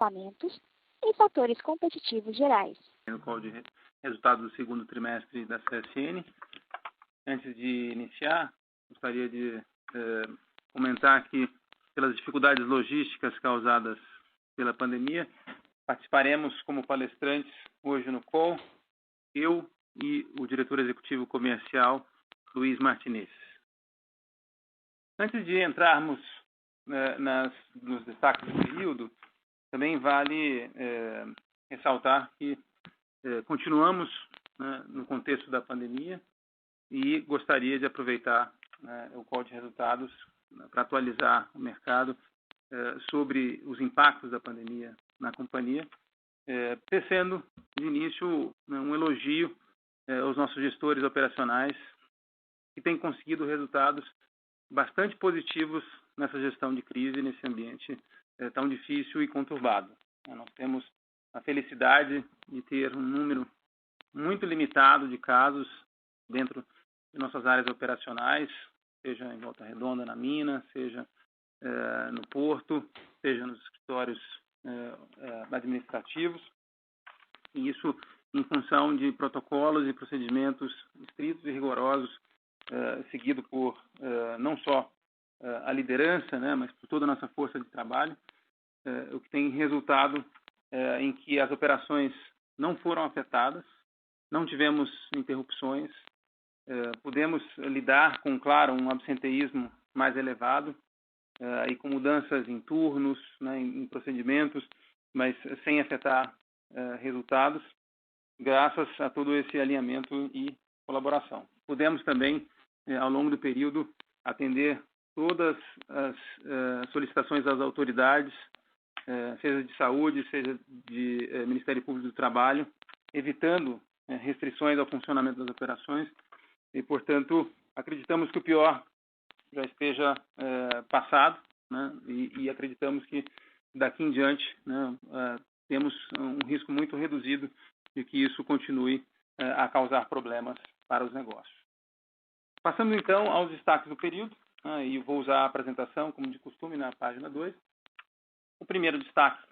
equipamentos e fatores competitivos gerais. No call de resultados do segundo trimestre da CSN. Antes de iniciar, gostaria de comentar que, pelas dificuldades logísticas causadas pela pandemia, participaremos como palestrantes hoje no call, eu e o diretor executivo comercial, Luiz Martinez. Antes de entrarmos nos destaques do período, também vale ressaltar que continuamos no contexto da pandemia e gostaria de aproveitar o call de resultados para atualizar o mercado sobre os impactos da pandemia na companhia, tecendo de início um elogio aos nossos gestores operacionais que têm conseguido resultados bastante positivos nessa gestão de crise, nesse ambiente tão difícil e conturbado. Nós temos a felicidade de ter um número muito limitado de casos dentro de nossas áreas operacionais, seja em Volta Redonda, na mina, seja no porto, seja nos escritórios administrativos, e isso em função de protocolos e procedimentos estritos e rigorosos, seguido por não só a liderança, mas por toda a nossa força de trabalho, o que tem resultado em que as operações não foram afetadas, não tivemos interrupções, pudemos lidar com, claro, um absenteísmo mais elevado e com mudanças em turnos, em procedimentos, mas sem afetar resultados, graças a todo esse alinhamento e colaboração. Pudemos também, ao longo do período, atender todas as solicitações das autoridades, seja de saúde, seja de Ministério Público do Trabalho, evitando restrições ao funcionamento das operações e, portanto, acreditamos que o pior já esteja passado, e acreditamos que daqui em diante temos um risco muito reduzido de que isso continue a causar problemas para os negócios. Passando então aos destaques do período, e vou usar a apresentação como de costume na página 2. O primeiro destaque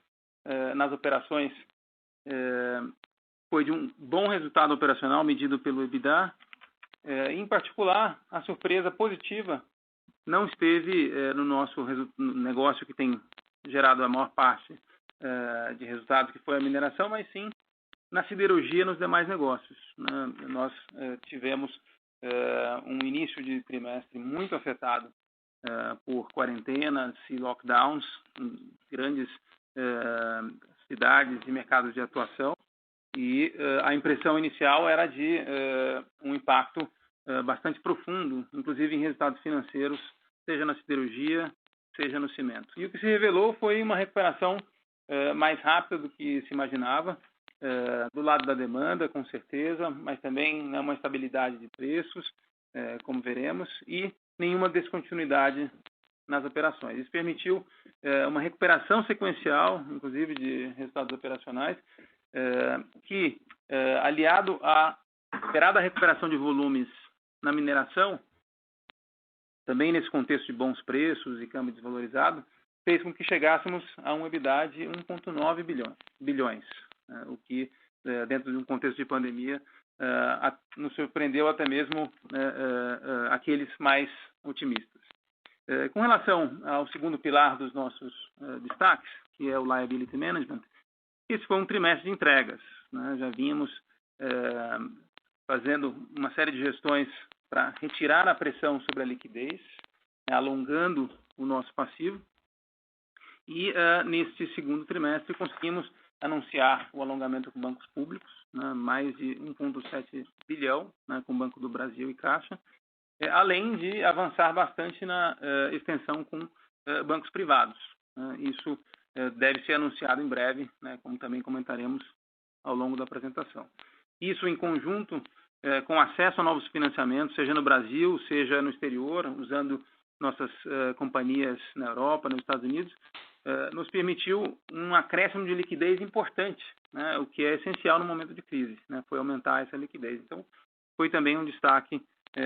nas operações foi de um bom resultado operacional medido pelo EBITDA. Em particular, a surpresa positiva não esteve no nosso negócio que tem gerado a maior parte de resultados, que foi a mineração, mas sim na siderurgia e nos demais negócios. Nós tivemos um início de trimestre muito afetado por quarentenas e lockdowns em grandes cidades e mercados de atuação, e a impressão inicial era de um impacto bastante profundo, inclusive em resultados financeiros, seja na siderurgia, seja no cimento. E o que se revelou foi uma recuperação mais rápida do que se imaginava, do lado da demanda, com certeza, mas também uma estabilidade de preços, como veremos, e nenhuma descontinuidade nas operações. Isso permitiu uma recuperação sequencial, inclusive de resultados operacionais, que, aliado à esperada recuperação de volumes na mineração, também nesse contexto de bons preços e câmbio desvalorizado, fez com que chegássemos a um EBITDA de 1,9 bilhões, o que, dentro de um contexto de pandemia, nos surpreendeu até mesmo aqueles mais otimistas. Com relação ao segundo pilar dos nossos destaques, que é o Liability Management, esse foi um trimestre de entregas. Já vínhamos fazendo uma série de gestões para retirar a pressão sobre a liquidez, alongando o nosso passivo. E neste segundo trimestre conseguimos anunciar o alongamento com bancos públicos, mais de 1,7 bilhão com o Banco do Brasil e Caixa, além de avançar bastante na extensão com bancos privados. Isso deve ser anunciado em breve, como também comentaremos ao longo da apresentação. Isso em conjunto com acesso a novos financiamentos, seja no Brasil, seja no exterior, usando nossas companhias na Europa, nos Estados Unidos, nos permitiu um acréscimo de liquidez importante, o que é essencial no momento de crise, foi aumentar essa liquidez. Então, foi também um destaque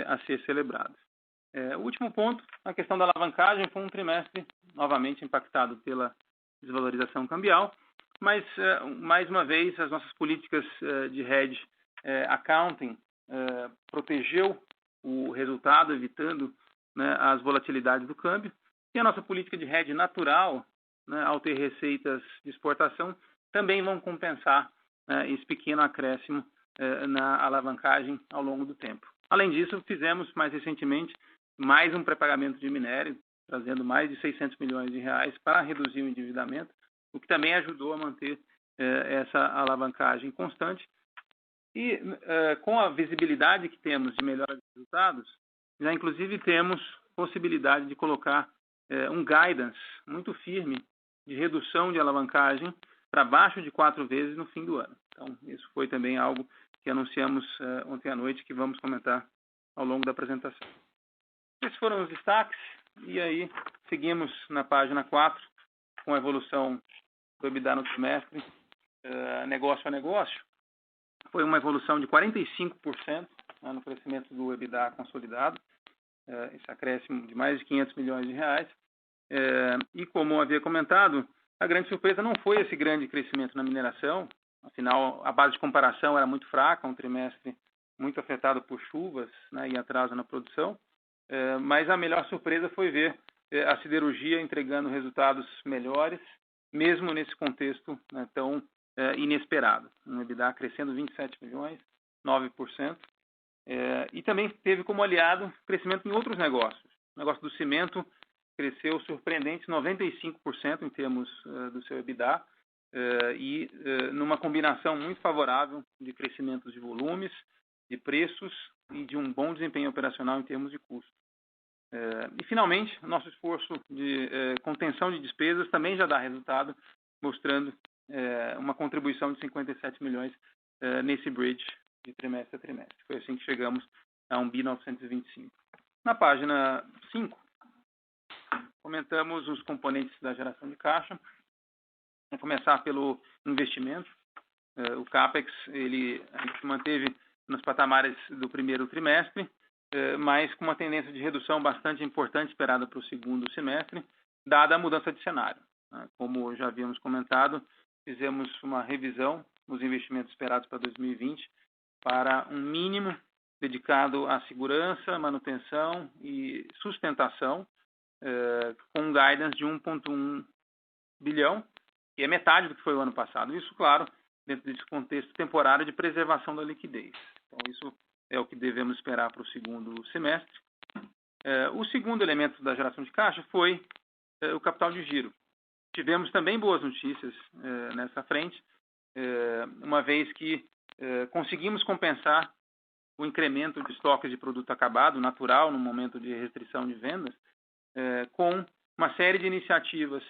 a ser celebrado. O último ponto, a questão da alavancagem, foi um trimestre novamente impactado pela desvalorização cambial, mas, mais uma vez, as nossas políticas de hedge accounting protegeu o resultado, evitando, né, as volatilidades do câmbio. E a nossa política de hedge natural, né, ao ter receitas de exportação, também vão compensar, né, esse pequeno acréscimo na alavancagem ao longo do tempo. Além disso, fizemos mais recentemente mais um pré-pagamento de minério, trazendo mais de 600 milhões de reais para reduzir o endividamento, o que também ajudou a manter essa alavancagem constante. E com a visibilidade que temos de melhora de resultados, já inclusive temos possibilidade de colocar um guidance muito firme de redução de alavancagem para baixo de 4 vezes no fim do ano. Então, isso foi também algo que anunciamos ontem à noite, que vamos comentar ao longo da apresentação. Esses foram os destaques, e aí seguimos na página 4, com a evolução do EBITDA no trimestre, negócio a negócio. Foi uma evolução de 45%, né, no crescimento do EBITDA consolidado, esse acréscimo de mais de 500 milhões de reais. E como havia comentado, a grande surpresa não foi esse grande crescimento na mineração, afinal a base de comparação era muito fraca, um trimestre muito afetado por chuvas, né, e atraso na produção, mas a melhor surpresa foi ver a siderurgia entregando resultados melhores, mesmo nesse contexto, né, tão inesperado. Um EBITDA crescendo 27 milhões, 9%, e também teve como aliado crescimento em outros negócios. O negócio do cimento cresceu surpreendente 95% em termos do seu EBITDA, e numa combinação muito favorável de crescimentos de volumes, de preços e de um bom desempenho operacional em termos de custo. E, finalmente, o nosso esforço de contenção de despesas também já dá resultado, mostrando uma contribuição de 57 milhões nesse bridge de trimestre a trimestre. Foi assim que chegamos a 1 bi 925. Na página 5, comentamos os componentes da geração de caixa. Vamos começar pelo investimento. O CAPEX, a gente manteve nos patamares do primeiro trimestre, mas com uma tendência de redução bastante importante esperada para o segundo semestre, dada a mudança de cenário. Como já havíamos comentado, fizemos uma revisão nos investimentos esperados para 2020 para um mínimo dedicado à segurança, manutenção e sustentação, com um guidance de 1,1 bilhão, que é metade do que foi o ano passado. Isso, claro, dentro desse contexto temporário de preservação da liquidez. Então, isso é o que devemos esperar para o segundo semestre. O segundo elemento da geração de caixa foi o capital de giro. Tivemos também boas notícias nessa frente, uma vez que conseguimos compensar o incremento de estoques de produto acabado, natural, no momento de restrição de vendas, com uma série de iniciativas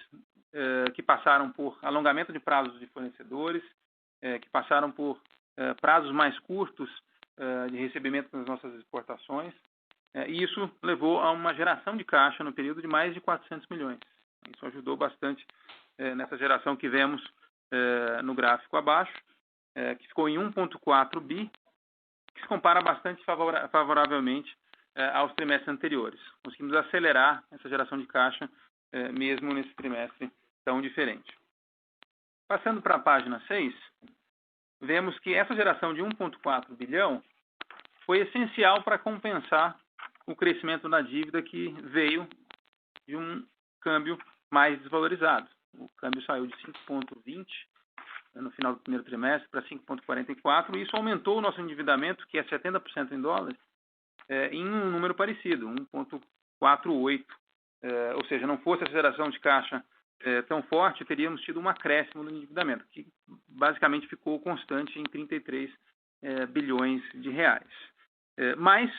que passaram por alongamento de prazos de fornecedores, que passaram por prazos mais curtos de recebimento nas nossas exportações, e isso levou a uma geração de caixa no período de mais de 400 milhões. Isso ajudou bastante nessa geração que vemos no gráfico abaixo, que ficou em 1,4 bi, que se compara bastante favoravelmente aos trimestres anteriores. Conseguimos acelerar essa geração de caixa mesmo nesse trimestre tão diferente. Passando para a página 6, vemos que essa geração de 1,4 bilhão foi essencial para compensar o crescimento da dívida que veio de um câmbio mais desvalorizado. O câmbio saiu de 5,20 no final do primeiro trimestre para 5,44, e isso aumentou o nosso endividamento, que é 70% em dólares, em um número parecido, 1,48. Ou seja, não fosse essa geração de caixa tão forte, teríamos tido um acréscimo no endividamento, que basicamente ficou constante em 33 bilhões de reais. Mas,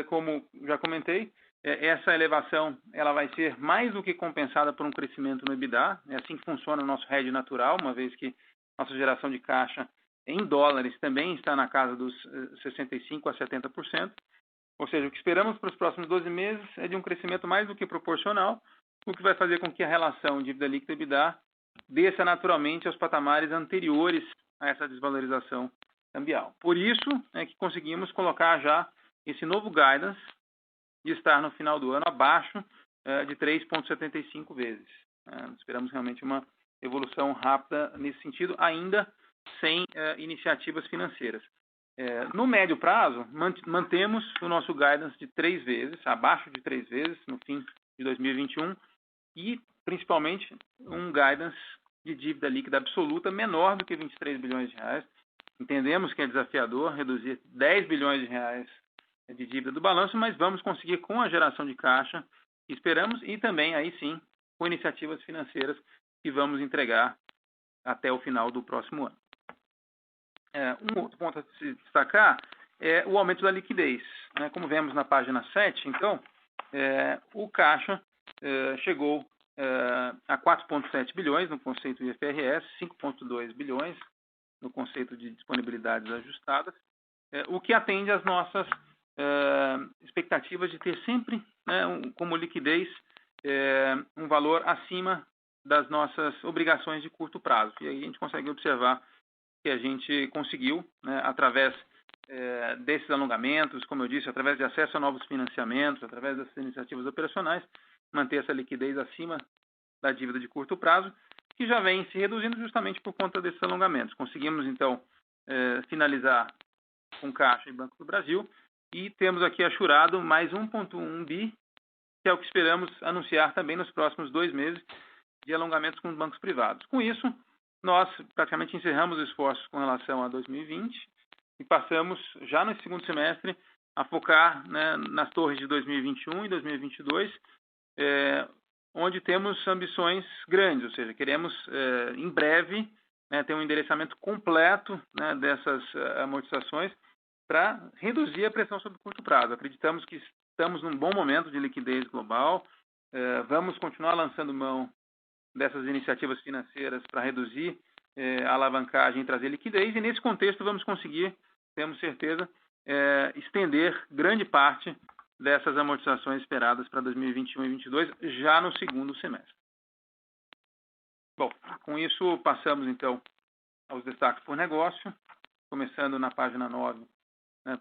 como já comentei, essa elevação ela vai ser mais do que compensada por um crescimento no EBITDA. É assim que funciona o nosso hedge natural, uma vez que nossa geração de caixa em dólares também está na casa dos 65% a 70%. Ou seja, o que esperamos para os próximos 12 meses é de um crescimento mais do que proporcional, o que vai fazer com que a relação dívida líquida EBITDA desça naturalmente aos patamares anteriores a essa desvalorização cambial. Por isso é que conseguimos colocar já esse novo guidance de estar no final do ano abaixo de 3,75 vezes. Esperamos realmente uma evolução rápida nesse sentido, ainda sem iniciativas financeiras. No médio prazo, mantemos o nosso guidance de 3 vezes, abaixo de 3 vezes, no fim de 2021, e principalmente um guidance de dívida líquida absoluta menor do que 23 bilhões de reais. Entendemos que é desafiador reduzir 10 bilhões de reais de dívida do balanço, mas vamos conseguir com a geração de caixa que esperamos e também, aí sim, com iniciativas financeiras que vamos entregar até o final do próximo ano. Um outro ponto a se destacar é o aumento da liquidez. Como vemos na página 7, então, o caixa chegou a 4,7 bilhões no conceito de IFRS, 5,2 bilhões no conceito de disponibilidades ajustadas, o que atende às nossas expectativas de ter sempre como liquidez um valor acima das nossas obrigações de curto prazo. E aí a gente consegue observar que a gente conseguiu, através desses alongamentos, como eu disse, através de acesso a novos financiamentos, através dessas iniciativas operacionais, manter essa liquidez acima da dívida de curto prazo, que já vem se reduzindo justamente por conta desses alongamentos. Conseguimos, então, finalizar com Caixa e Banco do Brasil e temos aqui achurado mais 1,1 bi, que é o que esperamos anunciar também nos próximos 2 meses de alongamentos com bancos privados. Com isso, nós praticamente encerramos os esforços com relação a 2020 e passamos, já no segundo semestre, a focar nas torres de 2021 e 2022, onde temos ambições grandes, ou seja, queremos, em breve, ter um endereçamento completo dessas amortizações para reduzir a pressão sobre o curto prazo. Acreditamos que estamos num bom momento de liquidez global, vamos continuar lançando mão dessas iniciativas financeiras para reduzir a alavancagem e trazer liquidez, e nesse contexto vamos conseguir, temos certeza, estender grande parte dessas amortizações esperadas para 2021 e 2022, já no segundo semestre. Bom, com isso passamos então aos destaques por negócio, começando na página 9,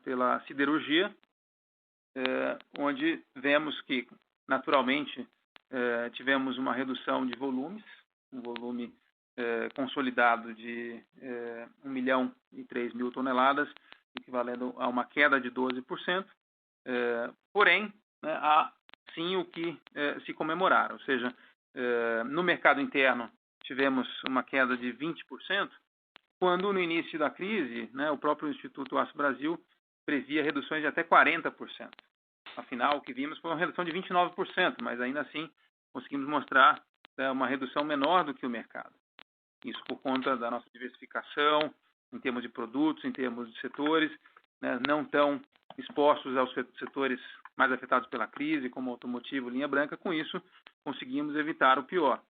pela siderurgia, onde vemos que, naturalmente, tivemos uma redução de volumes, um volume consolidado de 1.003.000 toneladas, equivalendo a uma queda de 12%. Porém, há sim o que se comemorar, ou seja, no mercado interno tivemos uma queda de 20%, quando no início da crise, o próprio Instituto Aço Brasil previa reduções de até 40%. Afinal, o que vimos foi uma redução de 29%, mas ainda assim conseguimos mostrar uma redução menor do que o mercado. Isso por conta da nossa diversificação em termos de produtos, em termos de setores, não tão expostos aos setores mais afetados pela crise, como automotivo, linha branca. Com isso, conseguimos evitar o pior.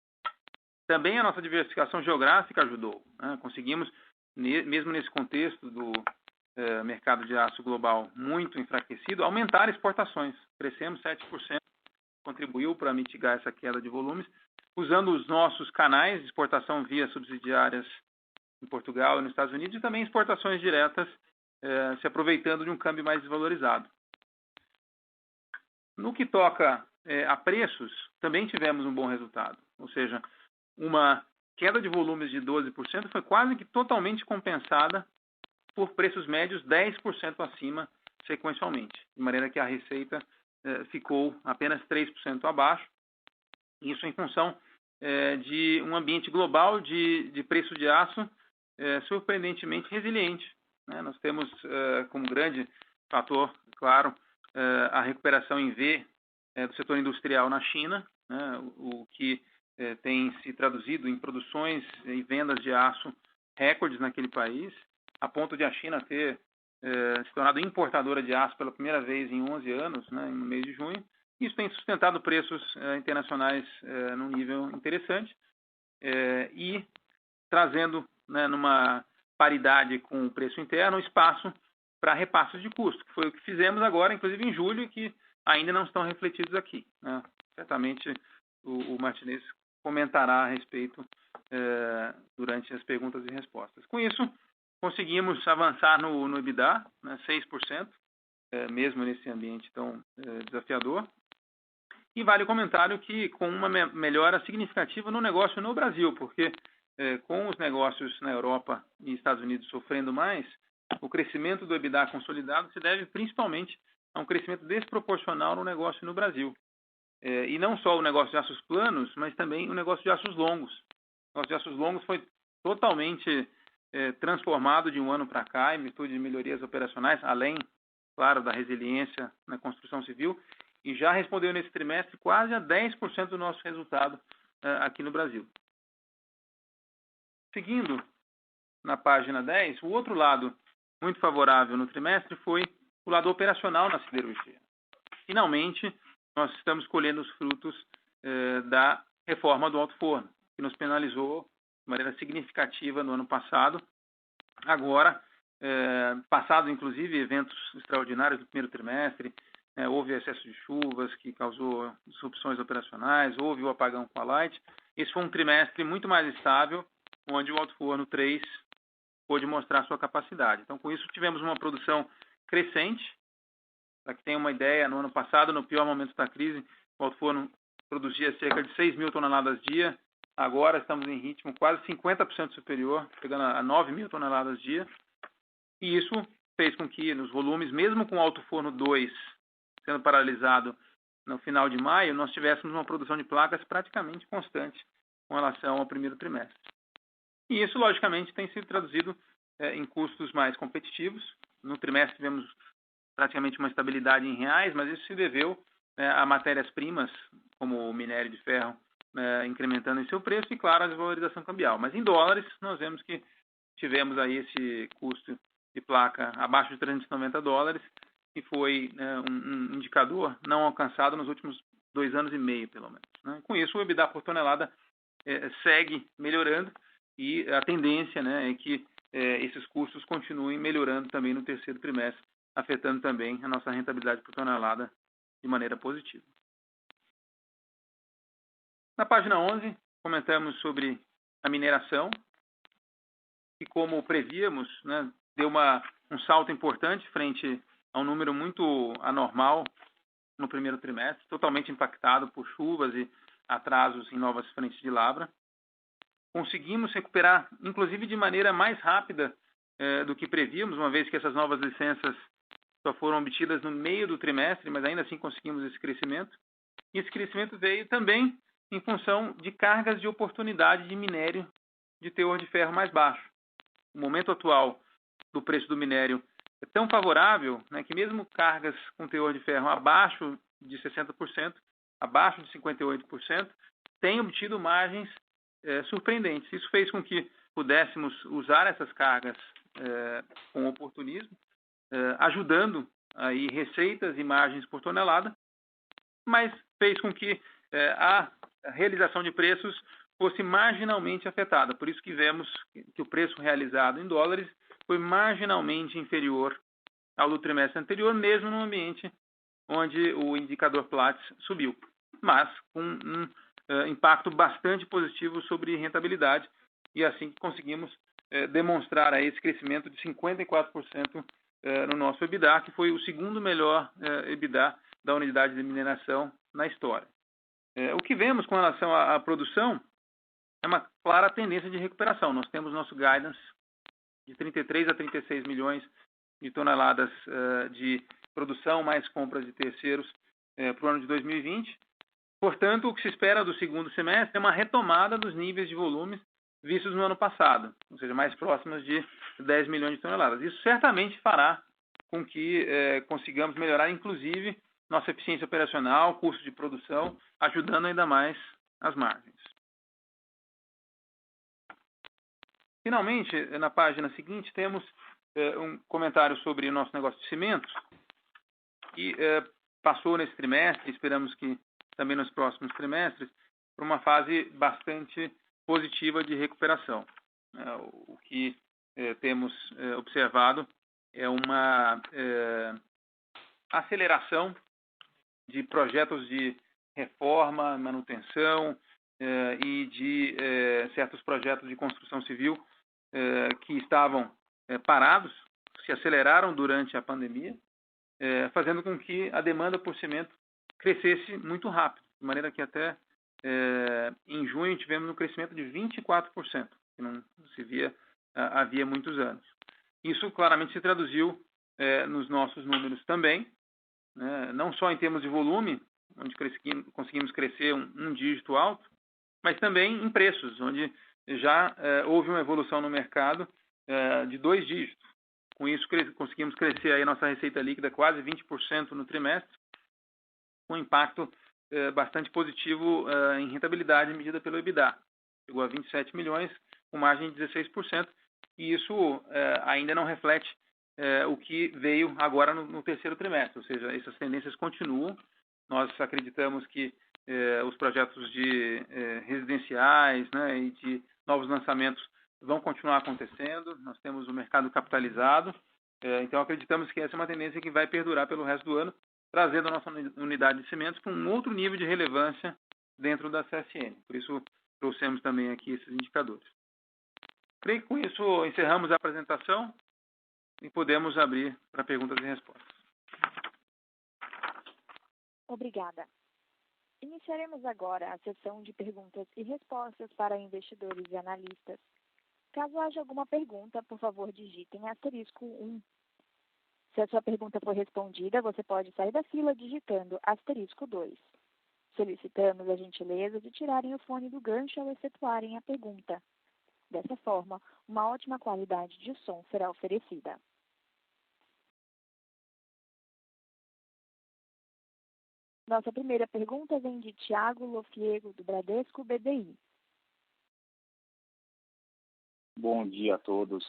Também a nossa diversificação geográfica ajudou. Conseguimos, mesmo nesse contexto do mercado de aço global muito enfraquecido, aumentar exportações. Crescemos 7%, contribuiu para mitigar essa queda de volumes, usando os nossos canais de exportação via subsidiárias em Portugal e nos Estados Unidos, e também exportações diretas, se aproveitando de um câmbio mais desvalorizado. No que toca a preços, também tivemos um bom resultado, ou seja, uma queda de volumes de 12% foi quase que totalmente compensada por preços médios 10% acima sequencialmente, de maneira que a receita ficou apenas 3% abaixo, isso em função de um ambiente global de preço de aço surpreendentemente resiliente. Nós temos como grande fator, claro, a recuperação em V do setor industrial na China, o que tem se traduzido em produções e vendas de aço recordes naquele país, a ponto de a China ter se tornado importadora de aço pela primeira vez em 11 anos, no mês de junho. Isso tem sustentado preços internacionais num nível interessante e trazendo, numa paridade com o preço interno, espaço para repassos de custo, que foi o que fizemos agora, inclusive em julho, e que ainda não estão refletidos aqui. Certamente o Martinez comentará a respeito durante as perguntas e respostas. Com isso, conseguimos avançar no EBITDA, 6%, mesmo nesse ambiente tão desafiador. E vale o comentário que com uma melhora significativa no negócio no Brasil, porque com os negócios na Europa e Estados Unidos sofrendo mais, o crescimento do EBITDA consolidado se deve principalmente a um crescimento desproporcional no negócio no Brasil. E não só o negócio de aços planos, mas também o negócio de aços longos. O negócio de aços longos foi totalmente transformado de um ano para cá em virtude de melhorias operacionais, além, claro, da resiliência na construção civil, e já respondeu nesse trimestre quase a 10% do nosso resultado aqui no Brasil. Seguindo, na página 10, o outro lado muito favorável no trimestre foi o lado operacional na siderurgia. Finalmente, nós estamos colhendo os frutos da reforma do alto forno, que nos penalizou de maneira significativa no ano passado. Agora, passado inclusive eventos extraordinários do primeiro trimestre, houve excesso de chuvas que causou disrupções operacionais, houve o apagão com a Light. Esse foi um trimestre muito mais estável, onde o alto forno 3 pôde mostrar sua capacidade. Então, com isso, tivemos uma produção crescente. Para que tenha uma ideia, no ano passado, no pior momento da crise, o alto forno produzia cerca de 6 mil toneladas dia. Agora estamos em ritmo quase 50% superior, chegando a 9 mil toneladas dia. E isso fez com que, nos volumes, mesmo com o alto forno 2 sendo paralisado no final de maio, nós tivéssemos uma produção de placas praticamente constante com relação ao primeiro trimestre. E isso, logicamente, tem sido traduzido em custos mais competitivos. No trimestre tivemos praticamente uma estabilidade em reais, mas isso se deveu a matérias-primas, como o minério de ferro, incrementando em seu preço e, claro, a desvalorização cambial. Mas em dólares, nós vemos que tivemos aí esse custo de placa abaixo de $390, que foi um indicador não alcançado nos últimos 2 anos e meio, pelo menos. Com isso, o EBITDA por tonelada segue melhorando e a tendência é que esses custos continuem melhorando também no terceiro trimestre, afetando também a nossa rentabilidade por tonelada de maneira positiva. Na página 11, comentamos sobre a mineração, que, como prevíamos, deu um salto importante frente a um número muito anormal no primeiro trimestre, totalmente impactado por chuvas e atrasos em novas frentes de lavra. Conseguimos recuperar, inclusive de maneira mais rápida do que prevíamos, uma vez que essas novas licenças só foram obtidas no meio do trimestre, mas ainda assim conseguimos esse crescimento. E esse crescimento veio também em função de cargas de oportunidade de minério de teor de ferro mais baixo. O momento atual do preço do minério é tão favorável que mesmo cargas com teor de ferro abaixo de 60%, abaixo de 58%, têm obtido margens surpreendentes. Isso fez com que pudéssemos usar essas cargas com oportunismo, ajudando aí receitas e margens por tonelada, mas fez com que a realização de preços fosse marginalmente afetada. Por isso que vemos que o preço realizado em dólares foi marginalmente inferior ao do trimestre anterior, mesmo no ambiente onde o indicador Platts subiu, mas com um impacto bastante positivo sobre rentabilidade, e assim conseguimos demonstrar aí esse crescimento de 54% no nosso EBITDA, que foi o segundo melhor EBITDA da unidade de mineração na história. O que vemos com relação à produção é uma clara tendência de recuperação. Nós temos nosso guidance de 33 a 36 milhões de toneladas de produção, mais compras de terceiros para o ano de 2020. Portanto, o que se espera do segundo semestre é uma retomada dos níveis de volumes vistos no ano passado, ou seja, mais próximos de 10 milhões de toneladas. Isso certamente fará com que consigamos melhorar, inclusive, nossa eficiência operacional, custo de produção, ajudando ainda mais as margens. Finalmente, na página seguinte, temos um comentário sobre o nosso negócio de cimentos, que passou nesse trimestre, esperamos que também nos próximos trimestres, por uma fase bastante positiva de recuperação. O que temos observado é uma aceleração de projetos de reforma, manutenção e de certos projetos de construção civil que estavam parados, se aceleraram durante a pandemia, fazendo com que a demanda por cimento crescesse muito rápido. de maneira que até em junho tivemos um crescimento de 24%, que não se via havia muitos anos. Isso claramente se traduziu nos nossos números também, né? Não só em termos de volume, onde conseguimos crescer um dígito alto, mas também em preços, onde já houve uma evolução no mercado de 2 dígitos. Com isso, conseguimos crescer aí a nossa receita líquida quase 20% no trimestre, com impacto bastante positivo em rentabilidade medida pelo EBITDA. Chegou a 27 milhões, com margem de 16%, e isso ainda não reflete o que veio agora no terceiro trimestre, ou seja, essas tendências continuam. Nós acreditamos que os projetos de residenciais, né, e de novos lançamentos vão continuar acontecendo. Nós temos o mercado capitalizado, então acreditamos que essa é uma tendência que vai perdurar pelo resto do ano, trazendo a nossa unidade de cimentos para um outro nível de relevância dentro da CSN. Por isso, trouxemos também aqui esses indicadores. Creio que com isso encerramos a apresentação e podemos abrir para perguntas e respostas. Obrigada. Iniciaremos agora a sessão de perguntas e respostas para investidores e analistas. Caso haja alguma pergunta, por favor, digitem *1. Se a sua pergunta for respondida, você pode sair da fila digitando *2. Solicitamos a gentileza de tirarem o fone do gancho ao efetuarem a pergunta. Dessa forma, uma ótima qualidade de som será oferecida. Nossa primeira pergunta vem de Thiago Lofiego, do Bradesco BBI. Bom dia a todos,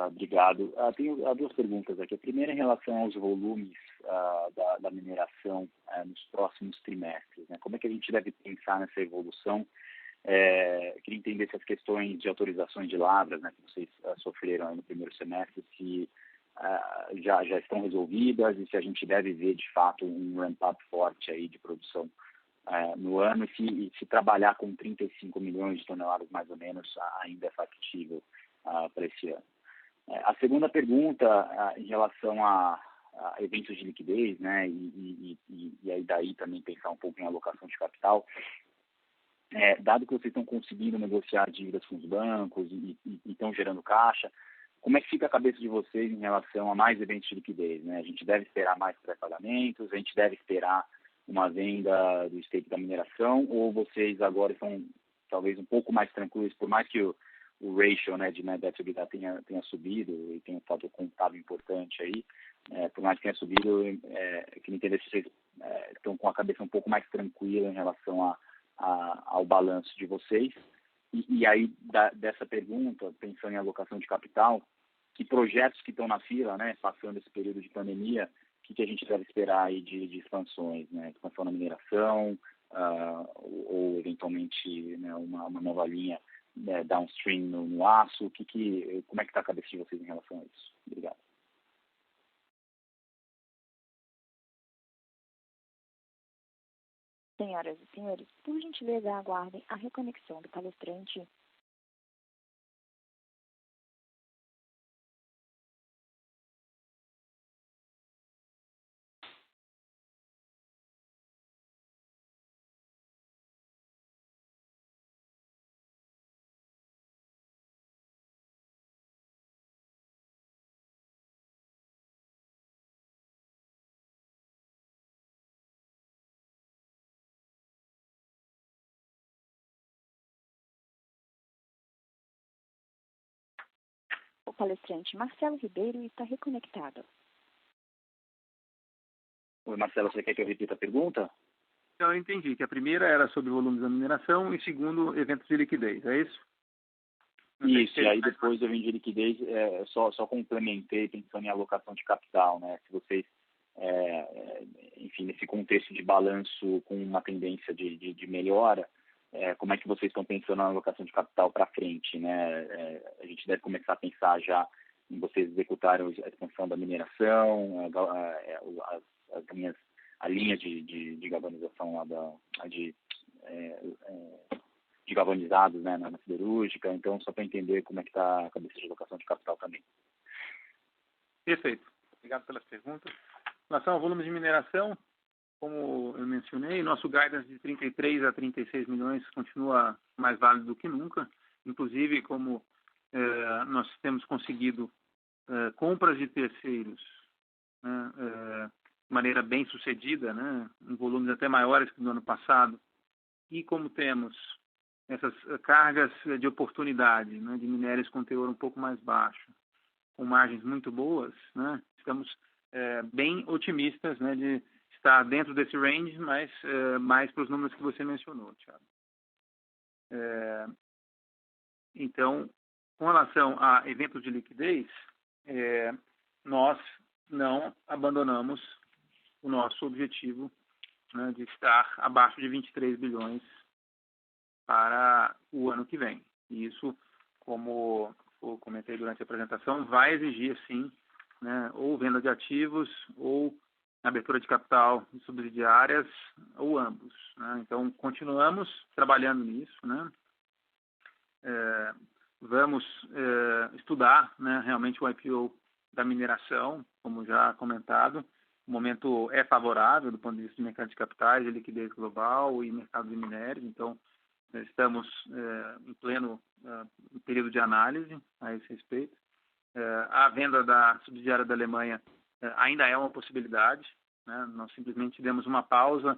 obrigado. Tenho 2 perguntas aqui. A primeira em relação aos volumes da mineração nos próximos trimestres, né? Como é que a gente deve pensar nessa evolução? Queria entender se as questões de autorizações de lavras, né, que vocês sofreram aí no primeiro semestre, se já estão resolvidas e se a gente deve ver, de fato, um ramp-up forte aí de produção no ano e se trabalhar com 35 milhões de toneladas, mais ou menos, ainda é factível para esse ano. A segunda pergunta, em relação a eventos de liquidez, né, e aí daí também pensar um pouco em alocação de capital, dado que vocês estão conseguindo negociar dívidas com os bancos e estão gerando caixa, como é que fica a cabeça de vocês em relação a mais eventos de liquidez, né? A gente deve esperar mais pré-pagamentos, a gente deve esperar uma venda do stake da mineração, ou vocês agora estão talvez um pouco mais tranquilos, por mais que o ratio, né, de net debt to EBITDA tenha subido e tenha um fator contábil importante aí, por mais que tenha subido, queria entender se vocês estão com a cabeça um pouco mais tranquila em relação ao balanço de vocês. E aí, dessa pergunta, pensando em alocação de capital, que projetos que estão na fila, né, passando esse período de pandemia, o que a gente deve esperar aí de expansões, né? Expansão na mineração, ou eventualmente, né, uma nova linha, né, downstream no aço, como é que está a cabeça de vocês em relação a isso? Obrigado. Senhoras e senhores, por gentileza, aguardem a reconexão do palestrante. O palestrante Marcelo Ribeiro está reconectado. Oi, Marcelo, você quer que eu repita a pergunta? Eu entendi que a primeira era sobre volumes da mineração e segundo, eventos de liquidez, é isso? Isso, e aí depois eu vim de liquidez, só complementei pensando em alocação de capital, né? Se vocês, enfim, nesse contexto de balanço com uma tendência de melhora, como é que vocês estão pensando na alocação de capital para frente, né? A gente deve começar a pensar já em vocês executarem a expansão da mineração, a linha de galvanização lá de galvanizados, né, na siderúrgica. Então, só para entender como é que está a cabeça de alocação de capital também. Perfeito. Obrigado pelas perguntas. Em relação ao volume de mineração, como eu mencionei, nosso guidance de 33 a 36 milhões continua mais válido do que nunca. Inclusive, como nós temos conseguido compras de terceiros, né, de maneira bem sucedida, né, em volumes até maiores que no ano passado, e como temos essas cargas de oportunidade, né, de minérios com teor um pouco mais baixo, com margens muito boas, né, estamos bem otimistas, né, de estar dentro desse range, mas mais para os números que você mencionou, Thiago. Então, com relação a eventos de liquidez, nós não abandonamos o nosso objetivo, né, de estar abaixo de 23 bilhões para o ano que vem. E isso, como eu comentei durante a apresentação, vai exigir, sim, né, ou venda de ativos ou abertura de capital de subsidiárias, ou ambos, né? Então, continuamos trabalhando nisso, né? Vamos estudar, né, realmente o IPO da mineração, como já comentado. O momento é favorável do ponto de vista de mercado de capitais, de liquidez global e mercado de minérios. Então, estamos em pleno período de análise a esse respeito. A venda da subsidiária da Alemanha ainda é uma possibilidade, né? Nós simplesmente demos uma pausa,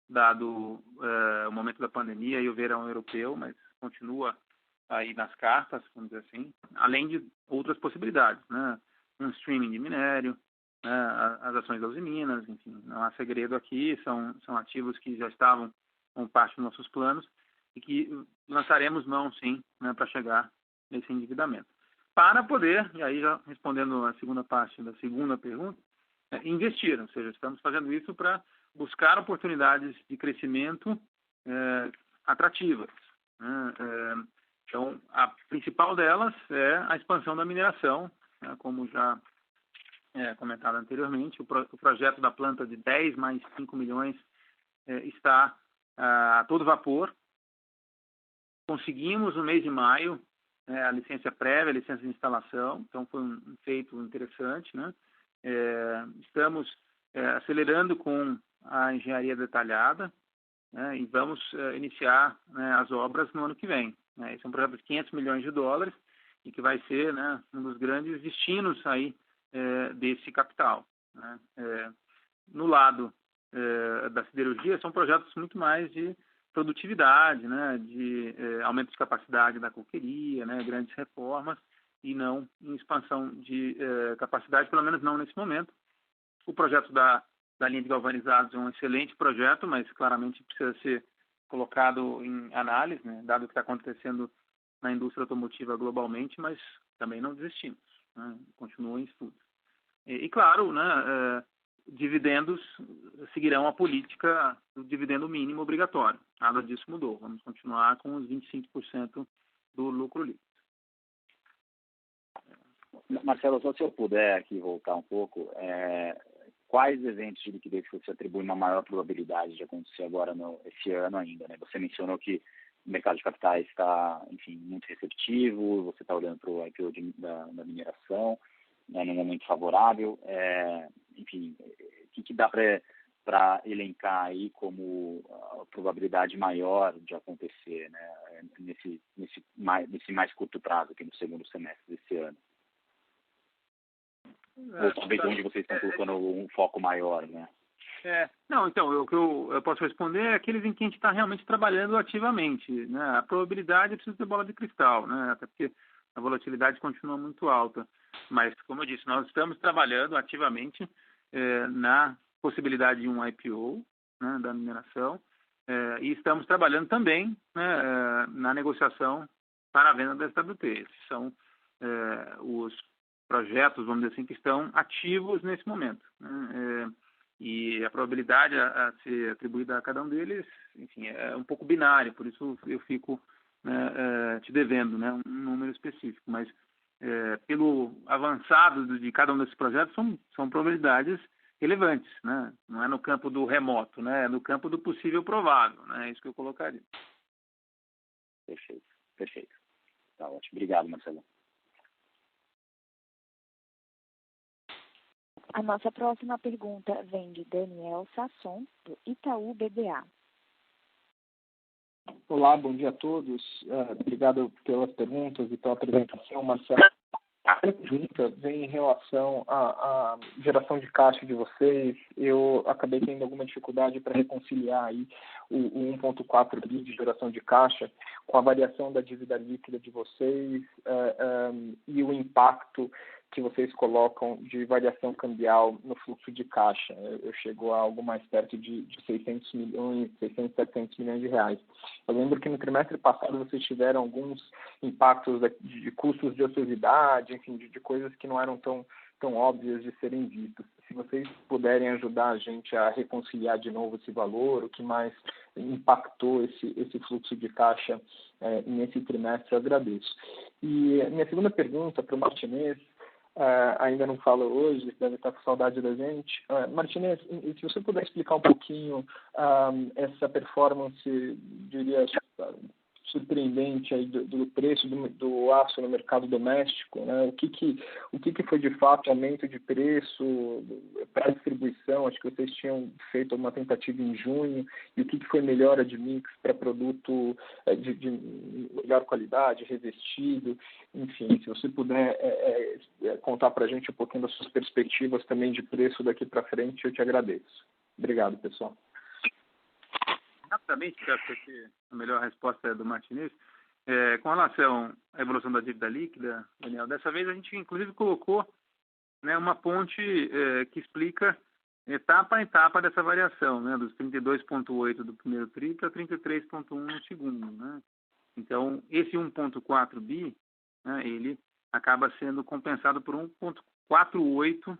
dado o momento da pandemia e o verão europeu, mas continua aí nas cartas, vamos dizer assim, além de outras possibilidades, né? Um streaming de minério, né? As ações da Uzi Minas, enfim, não há segredo aqui, são ativos que já estavam como parte dos nossos planos e que lançaremos mão, sim, né, para chegar nesse endividamento. Para poder, e aí já respondendo a segunda parte da segunda pergunta, investir, ou seja, estamos fazendo isso para buscar oportunidades de crescimento atrativas, né? Então, a principal delas é a expansão da mineração, né, como já comentado anteriormente. O projeto da planta de 10 mais 5 milhões está a todo vapor. Conseguimos no mês de maio a licença prévia, a licença de instalação, então foi um feito interessante, né? Estamos acelerando com a engenharia detalhada, né, e vamos iniciar, né, as obras no ano que vem. Né? Esse é um projeto de 500 milhões de dólares e que vai ser, né, um dos grandes destinos aí desse capital. Né? No lado da siderurgia, são projetos muito mais de produtividade, né, de aumento de capacidade da coqueria, né, grandes reformas, e não em expansão de capacidade, pelo menos não nesse momento. O projeto da linha de galvanizados é um excelente projeto, mas claramente precisa ser colocado em análise, né, dado o que está acontecendo na indústria automotiva globalmente, mas também não desistimos, né, continua em estudo. E claro, né, dividendos seguirão a política do dividendo mínimo obrigatório. Nada disso mudou. Vamos continuar com os 25% do lucro líquido. Marcelo, só se eu puder aqui voltar um pouco, quais eventos de liquidez que você atribui uma maior probabilidade de acontecer agora esse ano ainda, né? Você mencionou que o mercado de capitais está, enfim, muito receptivo, você está olhando para o IPO da mineração, né, num momento favorável, enfim, o que dá para elencar aí como a probabilidade maior de acontecer, né, nesse mais curto prazo, aqui no segundo semestre desse ano? Ou talvez onde vocês estão colocando um foco maior, né? Não, então, o que eu posso responder é aqueles em que a gente está realmente trabalhando ativamente, né? A probabilidade precisa ter bola de cristal, né? Até porque a volatilidade continua muito alta. Mas, como eu disse, nós estamos trabalhando ativamente na possibilidade de um IPO, né, da mineração, e estamos trabalhando também, né, na negociação para a venda da SWT. Esses são os projetos, vamos dizer assim, que estão ativos nesse momento, né? E a probabilidade a ser atribuída a cada um deles, enfim, é um pouco binário, por isso eu fico, né, te devendo, né, um número específico, mas pelo avançado de cada um desses projetos são probabilidades relevantes, né? Não é no campo do remoto, né? É no campo do possível provável, né? É isso que eu colocaria. Perfeito. Tá ótimo. Obrigado, Marcelo. A nossa próxima pergunta vem de Daniel Sasson, do Itaú BBA. Olá, bom dia a todos. Obrigado pelas perguntas e pela apresentação, Marcelo. A pergunta vem em relação à geração de caixa de vocês. Eu acabei tendo alguma dificuldade para reconciliar aí o 1,4 bi de geração de caixa com a variação da dívida líquida de vocês e o impacto que vocês colocam de variação cambial no fluxo de caixa. Eu chego a algo mais perto de 600, 700 milhões de reais. Eu lembro que no trimestre passado vocês tiveram alguns impactos de custos de ociosidade, enfim, de coisas que não eram tão óbvias de serem vistas. Se vocês puderem ajudar a gente a reconciliar de novo esse valor, o que mais impactou esse fluxo de caixa nesse trimestre, eu agradeço. E minha segunda pergunta para o Martinez, ainda não fala hoje, deve estar com saudade da gente. Martinez, se você puder explicar um pouquinho essa performance, diria, surpreendente aí do preço do aço no mercado doméstico, né? O que foi de fato aumento de preço para distribuição? Acho que vocês tinham feito uma tentativa em junho, e o que foi melhora de mix para produto de melhor qualidade, revestido, enfim, se você puder contar para a gente um pouquinho das suas perspectivas também de preço daqui para frente, eu te agradeço. Obrigado, pessoal. Rapidamente, que acho que a melhor resposta é do Martinez. Com relação à evolução da dívida líquida, Daniel, dessa vez a gente inclusive colocou, né, uma ponte que explica etapa a etapa dessa variação, né, dos 32,8 do primeiro TRI para 33,1 no segundo. Né? Então, esse 1,4 bi, né, ele acaba sendo compensado por 1,48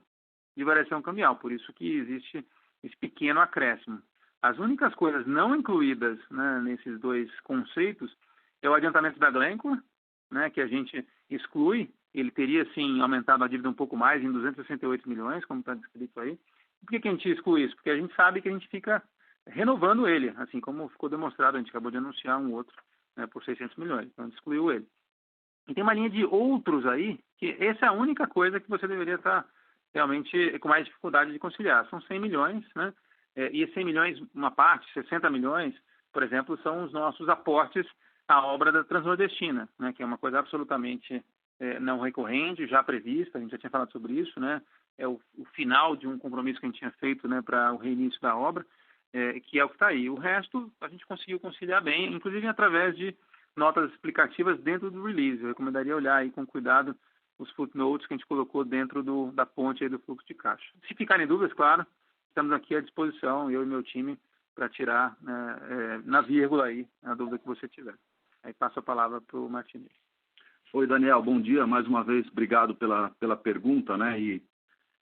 de variação cambial, por isso que existe esse pequeno acréscimo. As únicas coisas não incluídas, né, nesses dois conceitos é o adiantamento da Glencore, né, que a gente exclui. Ele teria, sim, aumentado a dívida um pouco mais, em 268 milhões, como está descrito aí. Por que a gente exclui isso? Porque a gente sabe que a gente fica renovando ele, assim como ficou demonstrado. A gente acabou de anunciar um outro, né, por 600 milhões, então a gente excluiu ele. E tem uma linha de outros aí, que essa é a única coisa que você deveria estar realmente com mais dificuldade de conciliar. São 100 milhões, né? E 100 milhões, uma parte, 60 milhões, por exemplo, são os nossos aportes à obra da Transnordestina, né, que é uma coisa absolutamente não recorrente, já prevista, a gente já tinha falado sobre isso, né, é o final de um compromisso que a gente tinha feito, né, para o reinício da obra, que é o que está aí. O resto a gente conseguiu conciliar bem, inclusive através de notas explicativas dentro do release. Eu recomendaria olhar aí com cuidado os footnotes que a gente colocou dentro da ponte aí do fluxo de caixa. Se ficarem dúvidas, claro, estamos aqui à disposição, eu e meu time, para tirar na vírgula aí a dúvida que você tiver. Aí passo a palavra para o Martinez. Oi, Daniel, bom dia. Mais uma vez, obrigado pela pergunta, né?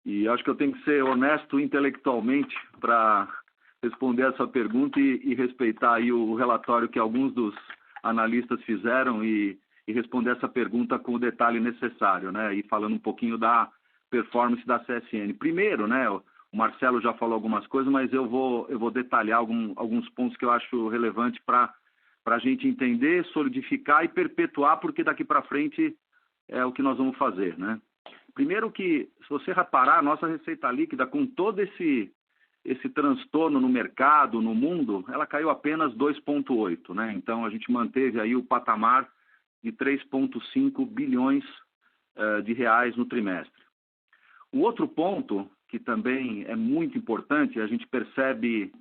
E acho que eu tenho que ser honesto intelectualmente para responder essa pergunta e respeitar aí o relatório que alguns dos analistas fizeram e responder essa pergunta com o detalhe necessário, né? E falando um pouquinho da performance da CSN. Primeiro, né? O Marcelo já falou algumas coisas, mas eu vou detalhar alguns pontos que eu acho relevante para a gente entender, solidificar e perpetuar, porque daqui para frente é o que nós vamos fazer, né? Primeiro que, se você reparar, a nossa receita líquida, com todo esse transtorno no mercado, no mundo, ela caiu apenas 2,8, né? Então, a gente manteve aí o patamar de 3,5 bilhões de reais no trimestre. O outro ponto, que também é muito importante, a gente percebe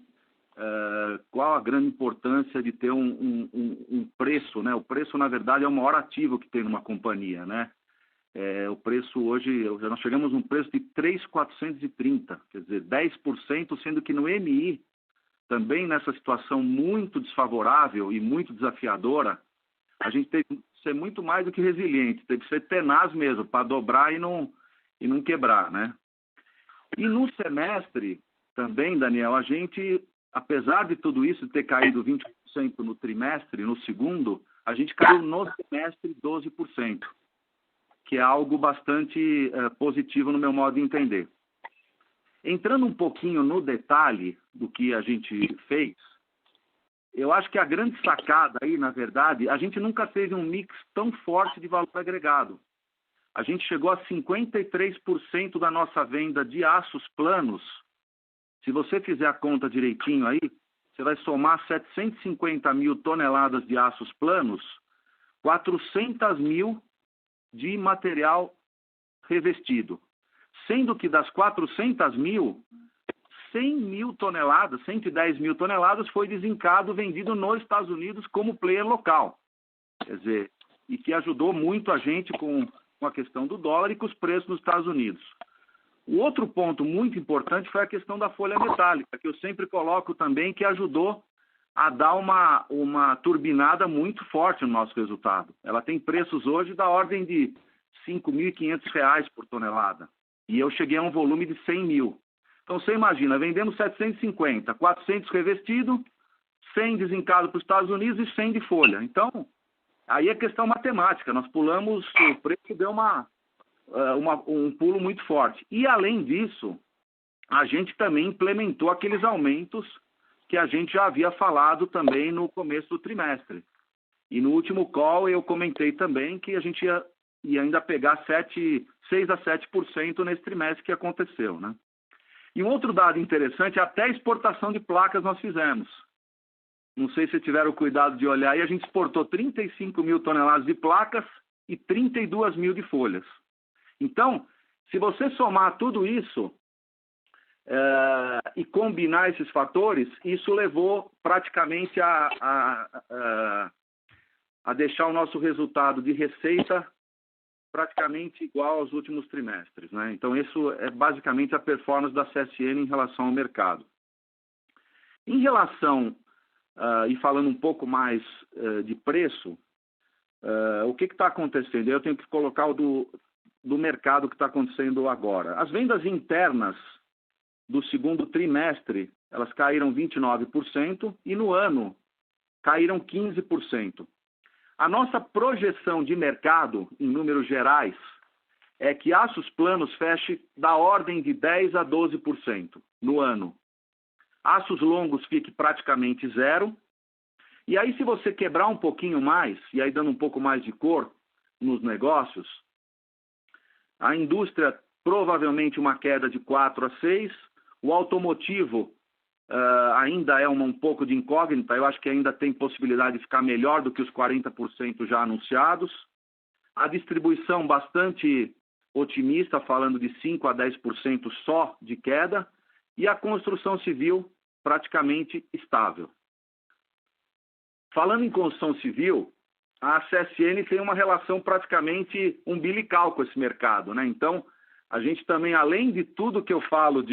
qual a grande importância de ter um preço, né? O preço, na verdade, é o maior ativo que tem numa companhia, né? O preço hoje, nós chegamos a um preço de 3.430, quer dizer, 10%, sendo que no MI, também nessa situação muito desfavorável e muito desafiadora, a gente teve que ser muito mais do que resiliente, teve que ser tenaz mesmo, para dobrar e não quebrar, né? E no semestre também, Daniel, a gente, apesar de tudo isso ter caído 20% no trimestre, no segundo, a gente caiu no semestre 12%, que é algo bastante positivo no meu modo de entender. Entrando um pouquinho no detalhe do que a gente fez, eu acho que a grande sacada aí, na verdade, a gente nunca teve um mix tão forte de valor agregado. a gente chegou a 53% da nossa venda de aços planos. Se você fizer a conta direitinho aí, você vai somar 750 mil toneladas de aços planos, 400 mil de material revestido. Sendo que das 400 mil, 100 mil toneladas, 110 mil toneladas foi desencado, vendido nos Estados Unidos como player local. Quer dizer, e que ajudou muito a gente com a questão do dólar e com os preços nos Estados Unidos. O outro ponto muito importante foi a questão da folha metálica, que eu sempre coloco também, que ajudou a dar uma turbinada muito forte no nosso resultado. Ela tem preços hoje da ordem de R$ 5.500 por tonelada. E eu cheguei a um volume de 100 mil. Então, você imagina, vendemos 750, 400 revestido, 100 desencado para os Estados Unidos e 100 de folha. Então, aí é questão matemática. Nós pulamos, o preço deu um pulo muito forte. E, além disso, a gente também implementou aqueles aumentos que a gente já havia falado também no começo do trimestre. E no último call eu comentei também que a gente ia ainda pegar 6 a 7% nesse trimestre que aconteceu, né? E um outro dado interessante, até a exportação de placas nós fizemos. Não sei se tiveram o cuidado de olhar, e a gente exportou 35 mil toneladas de placas e 32 mil de folhas. Então, se você somar tudo isso e combinar esses fatores, isso levou praticamente a deixar o nosso resultado de receita praticamente igual aos últimos trimestres, né? Então, isso é basicamente a performance da CSN em relação ao mercado. Em relação, e falando um pouco mais de preço, o que está acontecendo? Eu tenho que colocar o do mercado que está acontecendo agora. As vendas internas do segundo trimestre, elas caíram 29% e no ano caíram 15%. A nossa projeção de mercado, em números gerais, é que aços planos feche da ordem de 10% a 12% no ano. Aços longos fique praticamente zero. E aí, se você quebrar um pouquinho mais, e aí dando um pouco mais de cor nos negócios, a indústria provavelmente uma queda de 4% a 6%, o automotivo ainda é um pouco de incógnita, eu acho que ainda tem possibilidade de ficar melhor do que os 40% já anunciados. A distribuição bastante otimista, falando de 5% a 10% só de queda, e a construção civil praticamente estável. Falando em construção civil, a CSN tem uma relação praticamente umbilical com esse mercado, né? Então, a gente também, além de tudo que eu falo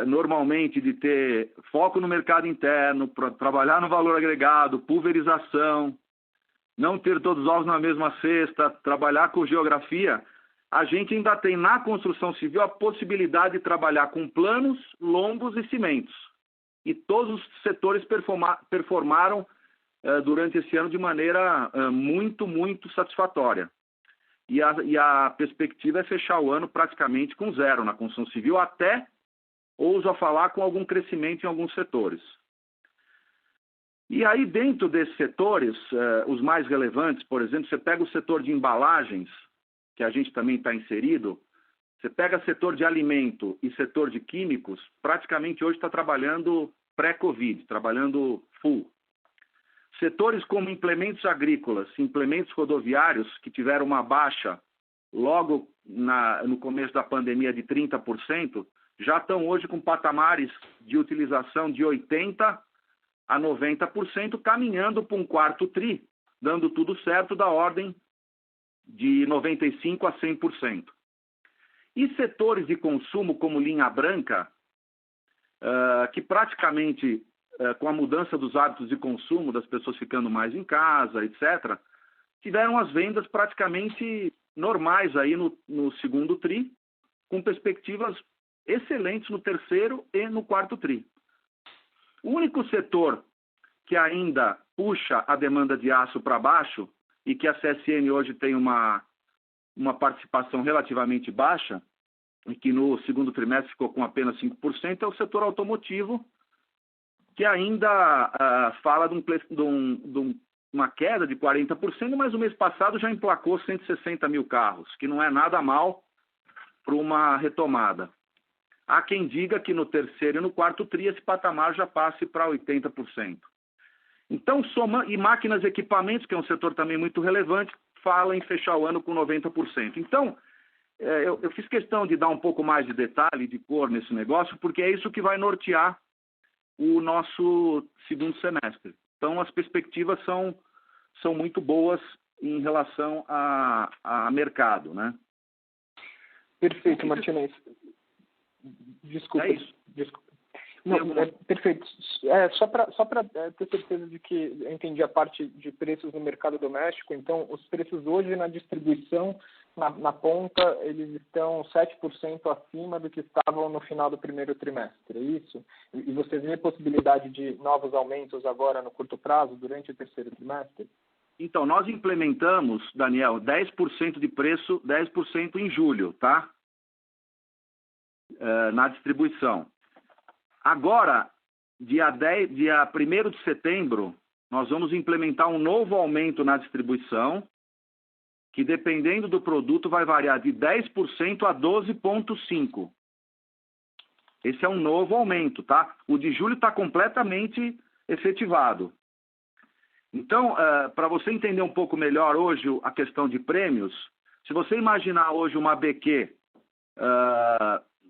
normalmente de ter foco no mercado interno, trabalhar no valor agregado, pulverização, não ter todos os ovos na mesma cesta, trabalhar com geografia, a gente ainda tem na construção civil a possibilidade de trabalhar com planos, lombos e cimentos. E todos os setores performaram durante esse ano de maneira muito, muito satisfatória. E a perspectiva é fechar o ano praticamente com zero na construção civil, até, ouso a falar, com algum crescimento em alguns setores. E aí, dentro desses setores, os mais relevantes, por exemplo, você pega o setor de embalagens, que a gente também está inserido, você pega setor de alimento e setor de químicos, praticamente hoje está trabalhando pré-Covid, trabalhando full. Setores como implementos agrícolas, implementos rodoviários, que tiveram uma baixa logo no começo da pandemia de 30%, já estão hoje com patamares de utilização de 80% a 90%, caminhando para um quarto tri, dando tudo certo, da ordem de 95% a 100%. E setores de consumo como linha branca, que praticamente, com a mudança dos hábitos de consumo, das pessoas ficando mais em casa, etc., tiveram as vendas praticamente normais aí no segundo tri, com perspectivas excelentes no terceiro e no quarto tri. O único setor que ainda puxa a demanda de aço para baixo, e que a CSN hoje tem uma participação relativamente baixa, e que no segundo trimestre ficou com apenas 5%, é o setor automotivo, que ainda fala de um uma queda de 40%, mas o mês passado já emplacou 160 mil carros, que não é nada mal para uma retomada. Há quem diga que no terceiro e no quarto tri esse patamar já passe para 80%. Então, e máquinas e equipamentos, que é um setor também muito relevante, fala em fechar o ano com 90%. Então, eu fiz questão de dar um pouco mais de detalhe, de cor nesse negócio, porque é isso que vai nortear o nosso segundo semestre. Então, as perspectivas são muito boas em relação a mercado, né? Perfeito, Martinez. Desculpa. É isso. Desculpa. Não, perfeito. Só para ter certeza de que eu entendi a parte de preços no mercado doméstico, então os preços hoje na distribuição, na ponta, eles estão 7% acima do que estavam no final do primeiro trimestre, é isso? E você vê a possibilidade de novos aumentos agora no curto prazo, durante o terceiro trimestre? Então, nós implementamos, Daniel, 10% de preço, 10% em julho, tá? Na distribuição. Agora, dia 1º de setembro, nós vamos implementar um novo aumento na distribuição, que dependendo do produto vai variar de 10% a 12,5%. Esse é um novo aumento, tá? O de julho está completamente efetivado. Então, para você entender um pouco melhor hoje a questão de prêmios, se você imaginar hoje uma BQ,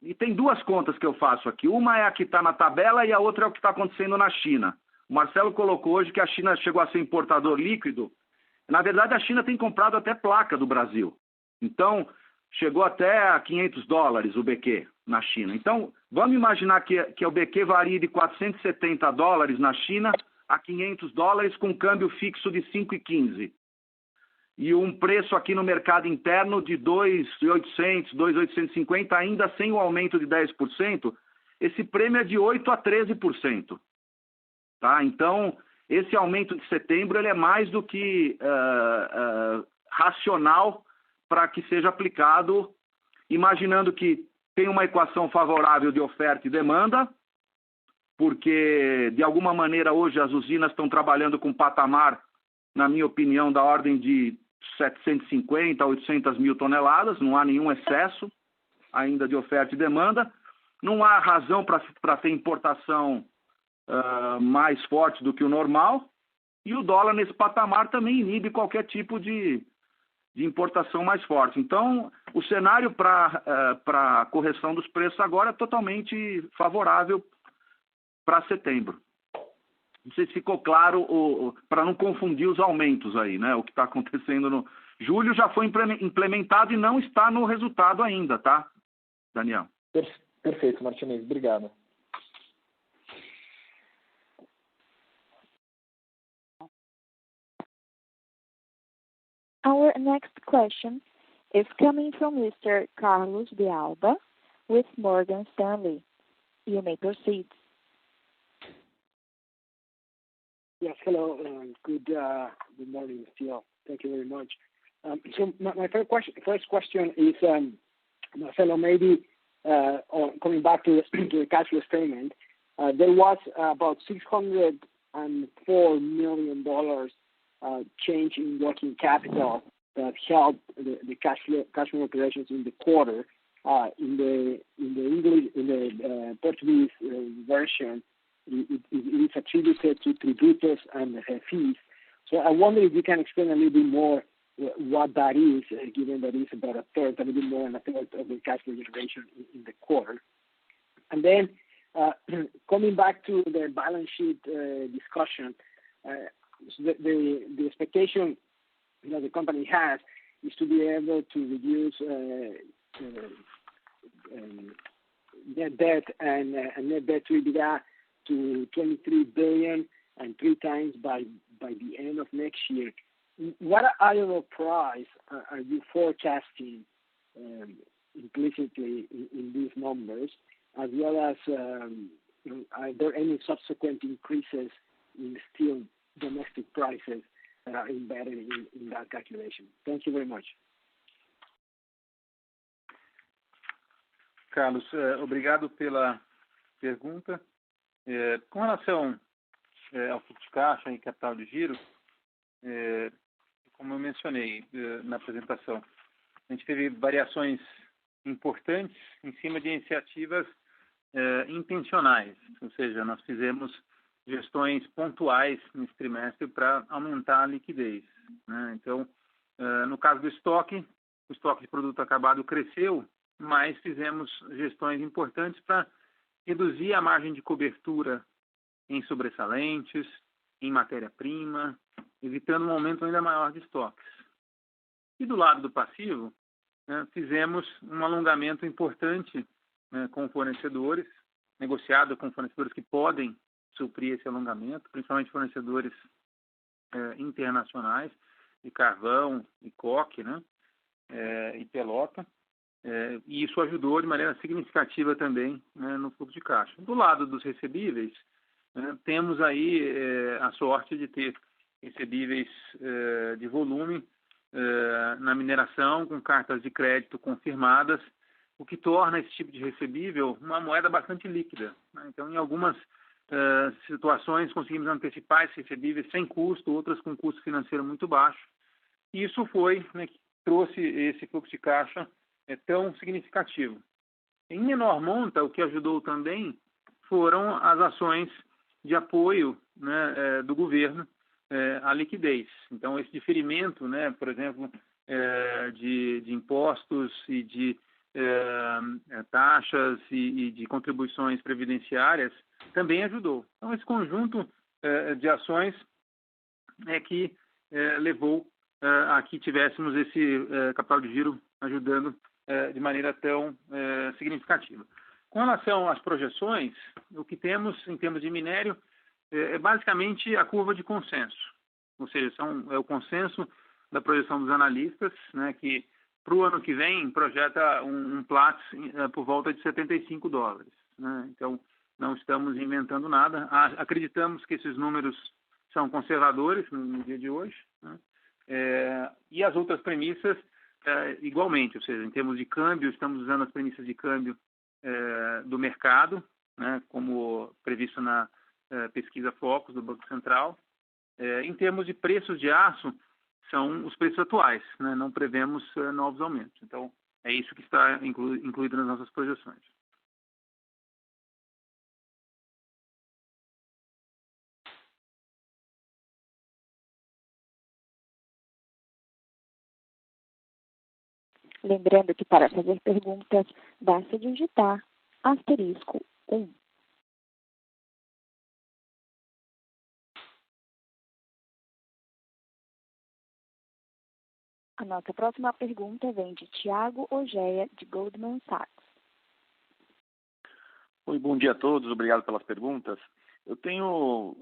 e tem duas contas que eu faço aqui. Uma é a que está na tabela e a outra é o que está acontecendo na China. O Marcelo colocou hoje que a China chegou a ser importador líquido. Na verdade, a China tem comprado até placa do Brasil. Então, chegou até a $500 o BQ na China. Então, vamos imaginar que o BQ varie de $470 na China a $500 com câmbio fixo de 5,15. E um preço aqui no mercado interno de 2.800, 2.850, ainda sem o aumento de 10%, esse prêmio é de 8% a 13%. Tá? Então, esse aumento de setembro ele é mais do que racional para que seja aplicado, imaginando que tem uma equação favorável de oferta e demanda, porque, de alguma maneira, hoje as usinas estão trabalhando com patamar, na minha opinião, da ordem de 750 a 800 mil toneladas, não há nenhum excesso ainda de oferta e demanda, não há razão para ter importação mais forte do que o normal, e o dólar nesse patamar também inibe qualquer tipo de importação mais forte. Então, o cenário para a correção dos preços agora é totalmente favorável para setembro. Não sei se ficou claro, para não confundir os aumentos aí, né? O que está acontecendo no julho já foi implementado e não está no resultado ainda, tá, Daniel? Perfeito, Martinez. Obrigado. Our next question is coming from Mr. Carlos de Alba with Morgan Stanley. You may proceed. Yes, hello, good morning still. Thank you very much. So my first question is, Marcelo, maybe coming back to the cash flow statement, there was about $604 million change in working capital that helped the cash flow operations in the quarter. In the Portuguese version, it is attributed to tributos and fees. So I wonder if you can explain a little bit more what that is, given that it's about a little bit more than a third of the cash flow generation in the quarter. And then coming back to the balance sheet discussion, so the expectation the company has is to be able to reduce net debt and net debt to EBITDA to 23 billion and 3 times by the end of next year. What iron ore price are you forecasting implicitly in these numbers, as well as are there any subsequent increases in steel domestic prices that are embedded in that calculation? Thank you very much. Carlos, obrigado pela pergunta. Com relação ao fluxo de caixa e capital de giro, como eu mencionei na apresentação, a gente teve variações importantes em cima de iniciativas intencionais, ou seja, nós fizemos gestões pontuais nesse trimestre para aumentar a liquidez, né? Então, no caso do estoque, o estoque de produto acabado cresceu, mas fizemos gestões importantes para reduzir a margem de cobertura em sobressalentes, em matéria-prima, evitando um aumento ainda maior de estoques. E do lado do passivo, fizemos um alongamento importante com fornecedores, negociado com fornecedores que podem suprir esse alongamento, principalmente fornecedores internacionais, de carvão e coque, né, e pelota, e isso ajudou de maneira significativa também, né, no fluxo de caixa. Do lado dos recebíveis, temos aí a sorte de ter recebíveis de volume na mineração, com cartas de crédito confirmadas, o que torna esse tipo de recebível uma moeda bastante líquida, né? Então, em algumas situações, conseguimos antecipar esses recebíveis sem custo, outras com custo financeiro muito baixo. E isso foi, né, que trouxe esse fluxo de caixa tão significativo. Em menor monta, o que ajudou também foram as ações de apoio, né, do governo à liquidez. Então, esse diferimento, né, por exemplo, de impostos e de taxas e de contribuições previdenciárias também ajudou. Então, esse conjunto de ações é que levou a que tivéssemos esse capital de giro ajudando de maneira tão significativa. Com relação às projeções, o que temos em termos de minério é basicamente a curva de consenso, ou seja, é o consenso da projeção dos analistas, né, que para o ano que vem projeta um Platts por volta de $75, né? Então, não estamos inventando nada, acreditamos que esses números são conservadores no dia de hoje, né? E as outras premissas igualmente, ou seja, em termos de câmbio, estamos usando as premissas de câmbio do mercado, né, como previsto na pesquisa Focus do Banco Central. Em termos de preços de aço, são os preços atuais, né? Não prevemos novos aumentos. Então, é isso que está incluído nas nossas projeções. Lembrando que para fazer perguntas, basta digitar *1. A nossa próxima pergunta vem de Thiago Ogeia, de Goldman Sachs. Oi, bom dia a todos, obrigado pelas perguntas. Eu tenho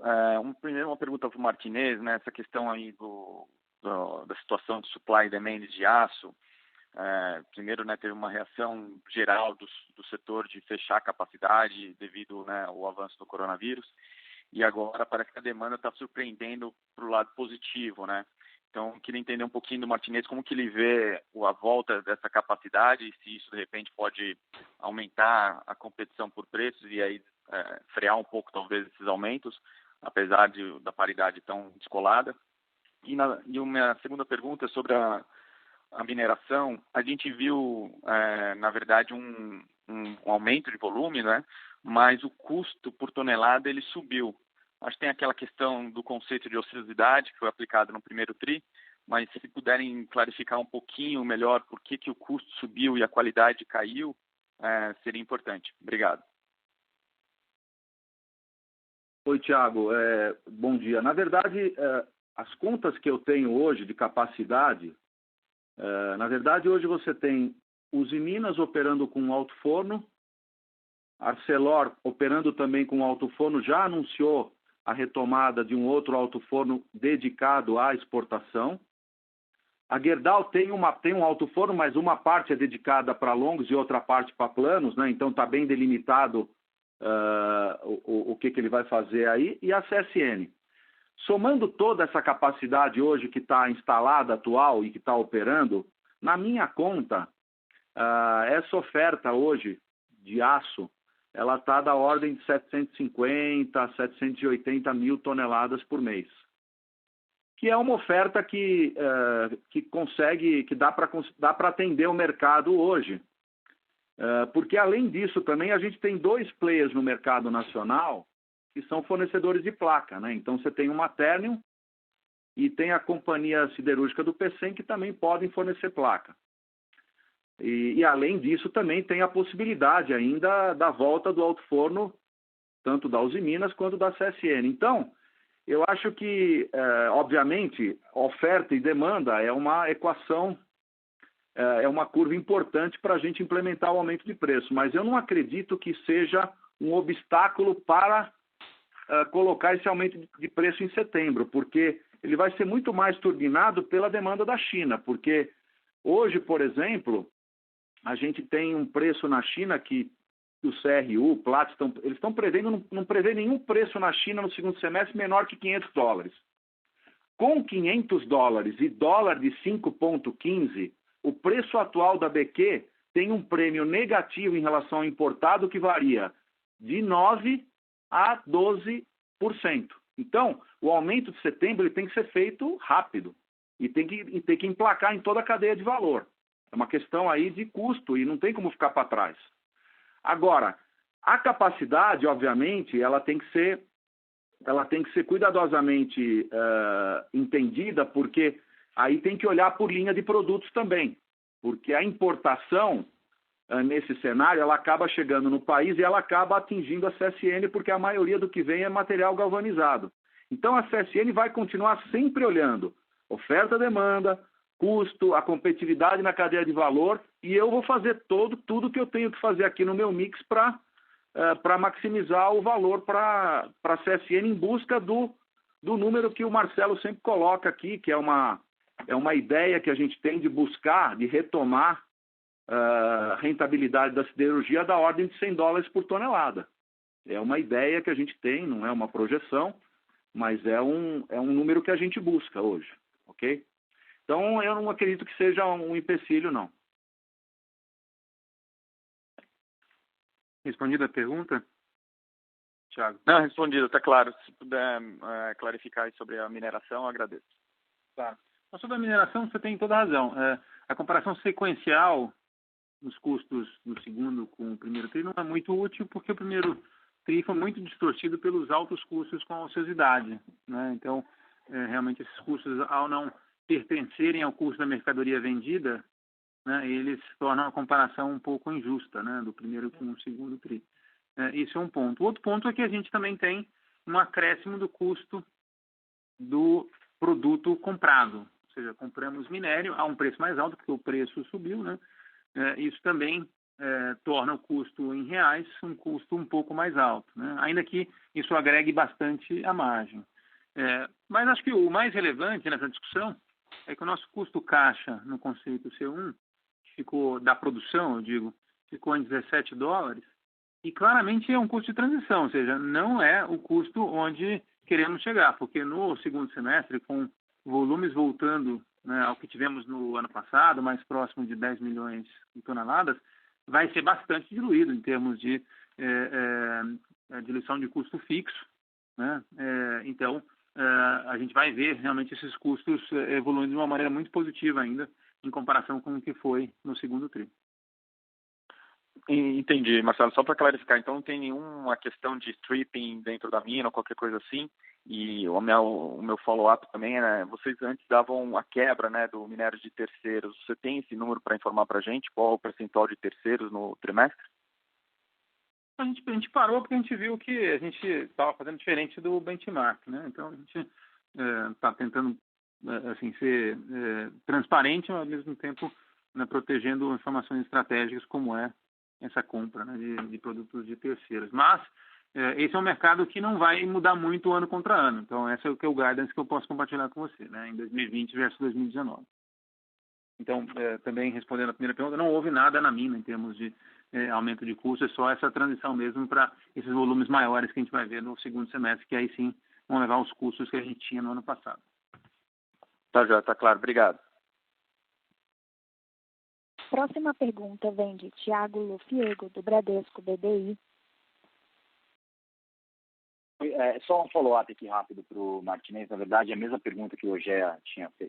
primeiro uma pergunta para o Martinez, né, essa questão aí da situação de supply e demand de aço. Primeiro, né, teve uma reação geral do setor de fechar a capacidade devido, né, ao avanço do coronavírus, e agora parece que a demanda está surpreendendo para o lado positivo, né? Então, queria entender um pouquinho do Martinez como que ele vê a volta dessa capacidade e se isso, de repente, pode aumentar a competição por preços e aí frear um pouco, talvez, esses aumentos, apesar da paridade tão descolada. E a minha segunda pergunta é sobre a mineração. A gente viu, na verdade, um aumento de volume, né? Mas o custo por tonelada ele subiu. Acho que tem aquela questão do conceito de ociosidade que foi aplicado no primeiro TRI, mas se puderem clarificar um pouquinho melhor por que o custo subiu e a qualidade caiu, seria importante. Obrigado. Oi, Thiago. Bom dia. Na verdade, as contas que eu tenho hoje de capacidade, na verdade, hoje você tem Usiminas operando com alto forno, Arcelor operando também com alto forno, já anunciou a retomada de um outro alto forno dedicado à exportação. A Gerdau tem um alto forno, mas uma parte é dedicada para longos e outra parte para planos, né? Então está bem delimitado o que ele vai fazer aí. E a CSN. Somando toda essa capacidade hoje que está instalada, atual, e que está operando, na minha conta, essa oferta hoje de aço, ela está da ordem de 750 a 780 mil toneladas por mês. que é uma oferta que consegue, que dá para atender o mercado hoje. Porque, além disso, também a gente tem 2 players no mercado nacional que são fornecedores de placa, né? Então, você tem uma Ternium e tem a Companhia Siderúrgica do Pecém, que também podem fornecer placa. E, além disso, também tem a possibilidade ainda da volta do alto forno, tanto da Usiminas quanto da CSN. Então, eu acho que, obviamente, oferta e demanda é uma equação, é uma curva importante para a gente implementar o aumento de preço, mas eu não acredito que seja um obstáculo para colocar esse aumento de preço em setembro, porque ele vai ser muito mais turbinado pela demanda da China, porque hoje, por exemplo, a gente tem um preço na China que o CRU, o Platts, eles estão prevendo, não prevê nenhum preço na China no segundo semestre menor que $500. Com $500 e dólar de 5,15, o preço atual da BQ tem um prêmio negativo em relação ao importado que varia de 9% a 12%. Então, o aumento de setembro ele tem que ser feito rápido e tem que emplacar em toda a cadeia de valor. É uma questão aí de custo e não tem como ficar para trás. Agora, a capacidade, obviamente, ela tem que ser cuidadosamente entendida, porque aí tem que olhar por linha de produtos também, porque a importação, nesse cenário, ela acaba chegando no país e ela acaba atingindo a CSN, porque a maioria do que vem é material galvanizado. Então, a CSN vai continuar sempre olhando oferta-demanda, custo, a competitividade na cadeia de valor, e eu vou fazer tudo que eu tenho que fazer aqui no meu mix para maximizar o valor para a CSN em busca do número que o Marcelo sempre coloca aqui, que é uma ideia que a gente tem de buscar, de retomar a rentabilidade da siderurgia da ordem de $100 por tonelada. É uma ideia que a gente tem, não é uma projeção, mas é um número que a gente busca hoje, ok? Então, eu não acredito que seja um empecilho, não. Respondida a pergunta, Thiago? Não, respondido, está claro. Se puder clarificar aí sobre a mineração, eu agradeço. Tá. Mas sobre a mineração, você tem toda a razão. A comparação sequencial dos custos do segundo com o primeiro TRI não é muito útil, porque o primeiro TRI foi muito distorcido pelos altos custos com a ociosidade, né? Então, realmente, esses custos, ao não pertencerem ao custo da mercadoria vendida, né, eles tornam a comparação um pouco injusta, né, do primeiro com o segundo TRI. Isso é um ponto. O outro ponto é que a gente também tem um acréscimo do custo do produto comprado. Ou seja, compramos minério a um preço mais alto, porque o preço subiu, né? Isso também torna o custo em reais um custo um pouco mais alto, né? Ainda que isso agregue bastante a margem. Mas acho que o mais relevante nessa discussão é que o nosso custo caixa no conceito C1, que ficou da produção, eu digo, ficou em $17, e claramente é um custo de transição, ou seja, não é o custo onde queremos chegar, porque no segundo semestre, com volumes voltando, né, ao que tivemos no ano passado, mais próximo de 10 milhões de toneladas, vai ser bastante diluído em termos de diluição de custo fixo, né? Então, a gente vai ver realmente esses custos evoluindo de uma maneira muito positiva ainda, em comparação com o que foi no segundo TRI. Entendi, Marcelo. Só para clarificar, então não tem nenhuma questão de stripping dentro da mina ou qualquer coisa assim. E o meu follow-up também é, vocês antes davam a quebra, né, do minério de terceiros. Você tem esse número para informar para a gente? Qual é o percentual de terceiros no trimestre? A gente parou porque a gente viu que a gente estava fazendo diferente do benchmark, né? Então a gente está tentando assim, ser transparente, mas ao mesmo tempo, né, protegendo informações estratégicas como é essa compra, né, de produtos de terceiros. Mas esse é um mercado que não vai mudar muito ano contra ano. Então, esse é o guidance que eu posso compartilhar com você, né, em 2020 versus 2019. Então, também respondendo a primeira pergunta, não houve nada na mina em termos de aumento de custo, é só essa transição mesmo para esses volumes maiores que a gente vai ver no segundo semestre, que aí sim vão levar os custos que a gente tinha no ano passado. Tá, já está claro. Obrigado. Próxima pergunta vem de Thiago Lufiego, do Bradesco BBI. Só um follow-up aqui rápido para o Martinez. Na verdade, a mesma pergunta que o Ogea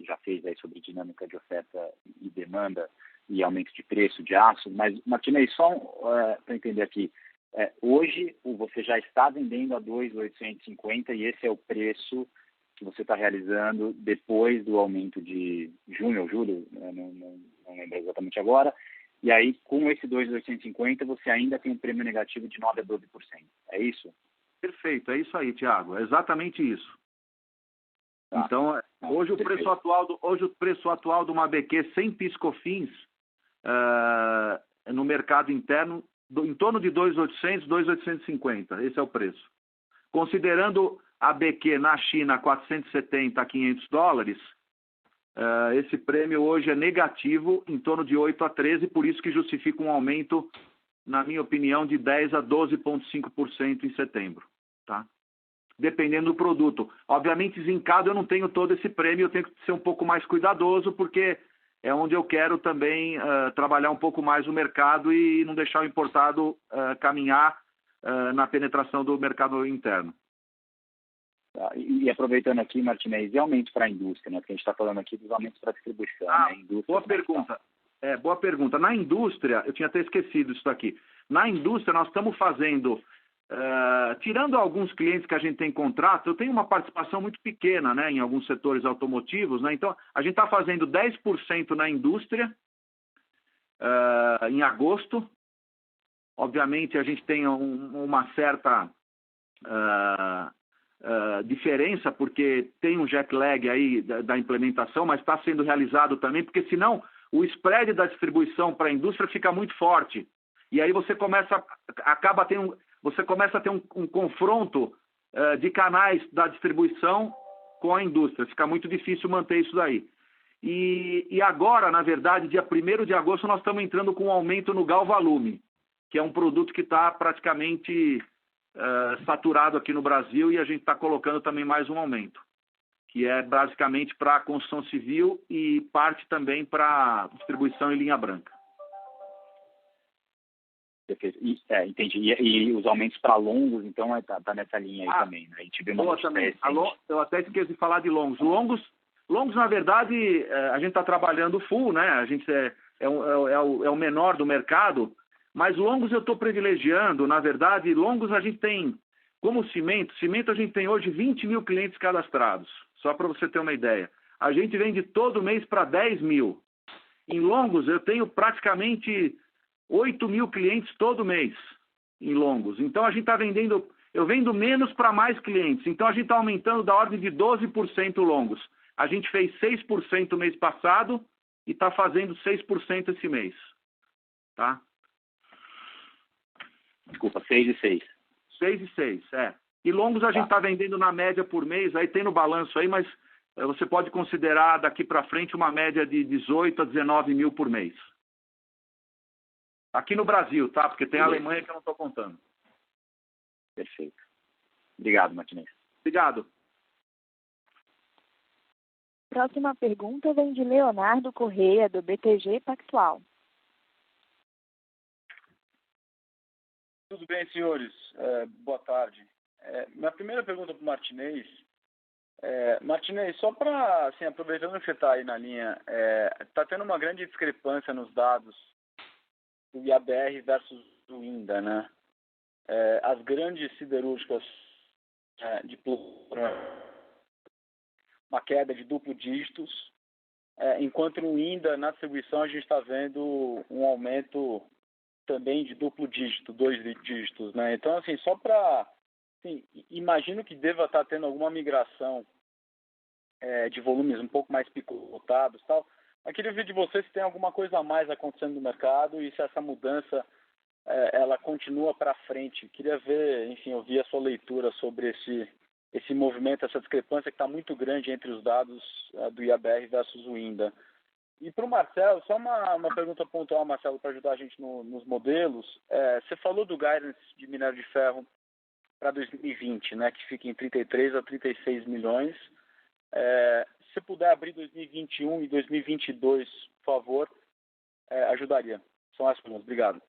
já fez aí sobre dinâmica de oferta e demanda e aumento de preço de aço. Mas, Martinez, só para entender aqui, hoje você já está vendendo a 2.850 e esse é o preço que você está realizando depois do aumento de junho ou julho, não lembro exatamente agora. E aí, com esse 2.850, você ainda tem um prêmio negativo de 9% a 12%. É isso? Perfeito, é isso aí, Thiago. É exatamente isso. Tá. Então, hoje o preço atual de uma ABQ sem PIS/COFINS no mercado interno em torno de 2.800, 2.850. Esse é o preço. Considerando a ABQ na China 470 a $500, esse prêmio hoje é negativo em torno de 8 a 13, por isso que justifica um aumento, na minha opinião, de 10 a 12,5% em setembro. Tá? Dependendo do produto. Obviamente, zincado eu não tenho todo esse prêmio, eu tenho que ser um pouco mais cuidadoso, porque é onde eu quero também trabalhar um pouco mais o mercado e não deixar o importado caminhar na penetração do mercado interno. E aproveitando aqui, Martinez, e aumento para a indústria, né? Porque a gente está falando aqui dos aumentos para a distribuição. Né? Boa pergunta. Boa pergunta. Na indústria, eu tinha até esquecido isso daqui. Na indústria, nós estamos fazendo, tirando alguns clientes que a gente tem contrato, eu tenho uma participação muito pequena, né, em alguns setores automotivos, né? Então, a gente está fazendo 10% na indústria em agosto. Obviamente, a gente tem uma certa diferença, porque tem um jet lag aí da implementação, mas está sendo realizado também, porque senão o spread da distribuição para a indústria fica muito forte. E aí você começa a ter um confronto de canais da distribuição com a indústria. Fica muito difícil manter isso daí. E agora, na verdade, dia 1º de agosto, nós estamos entrando com um aumento no Galvalume, que é um produto que está praticamente saturado aqui no Brasil, e a gente está colocando também mais um aumento, que é basicamente para a construção civil e parte também para distribuição em linha branca. Entendi. E os aumentos para longos, então, tá nessa linha aí também, né? A gente vê uma também. Eu até esqueci de falar de longos. Longos, na verdade, a gente está trabalhando full, né? A gente é o menor do mercado, mas longos eu estou privilegiando. Na verdade, longos a gente tem, como cimento a gente tem hoje 20 mil clientes cadastrados, só para você ter uma ideia. A gente vende todo mês para 10 mil. Em longos, eu tenho praticamente 8 mil clientes todo mês em longos. Então, a gente está vendendo, eu vendo menos para mais clientes. Então, a gente está aumentando da ordem de 12% longos. A gente fez 6% mês passado e está fazendo 6% esse mês. Tá? Desculpa, 6 e 6. 6 e 6, E longos a gente está vendendo na média por mês, aí tem no balanço aí, mas você pode considerar daqui para frente uma média de 18 a 19 mil por mês. Aqui no Brasil, tá? Porque tem a Alemanha que eu não estou contando. Perfeito. Obrigado, Martinez. Obrigado. Próxima pergunta vem de Leonardo Correia, do BTG Pactual. Tudo bem, senhores? Boa tarde. Minha primeira pergunta para o Martinez. Martinez, só para, assim, aproveitando que você está aí na linha, está tendo uma grande discrepância nos dados do IABR versus do INDA, né? As grandes siderúrgicas uma queda de duplo dígitos, enquanto no INDA, na distribuição, a gente está vendo um aumento também de duplo dígito, 2 dígitos, né? Então, assim, só para... Assim, imagino que deva estar tendo alguma migração de volumes um pouco mais picotados e tal. Eu queria ver de você se tem alguma coisa a mais acontecendo no mercado e se essa mudança ela continua para frente. Queria ver, enfim, ouvir a sua leitura sobre esse movimento, essa discrepância que está muito grande entre os dados do IABR versus o INDA. E para o Marcelo, só uma pergunta pontual, Marcelo, para ajudar a gente nos modelos. Você falou do guidance de minério de ferro para 2020, né, que fica em 33 a 36 milhões. Se puder abrir 2021 e 2022, por favor, ajudaria. São as perguntas. Obrigado.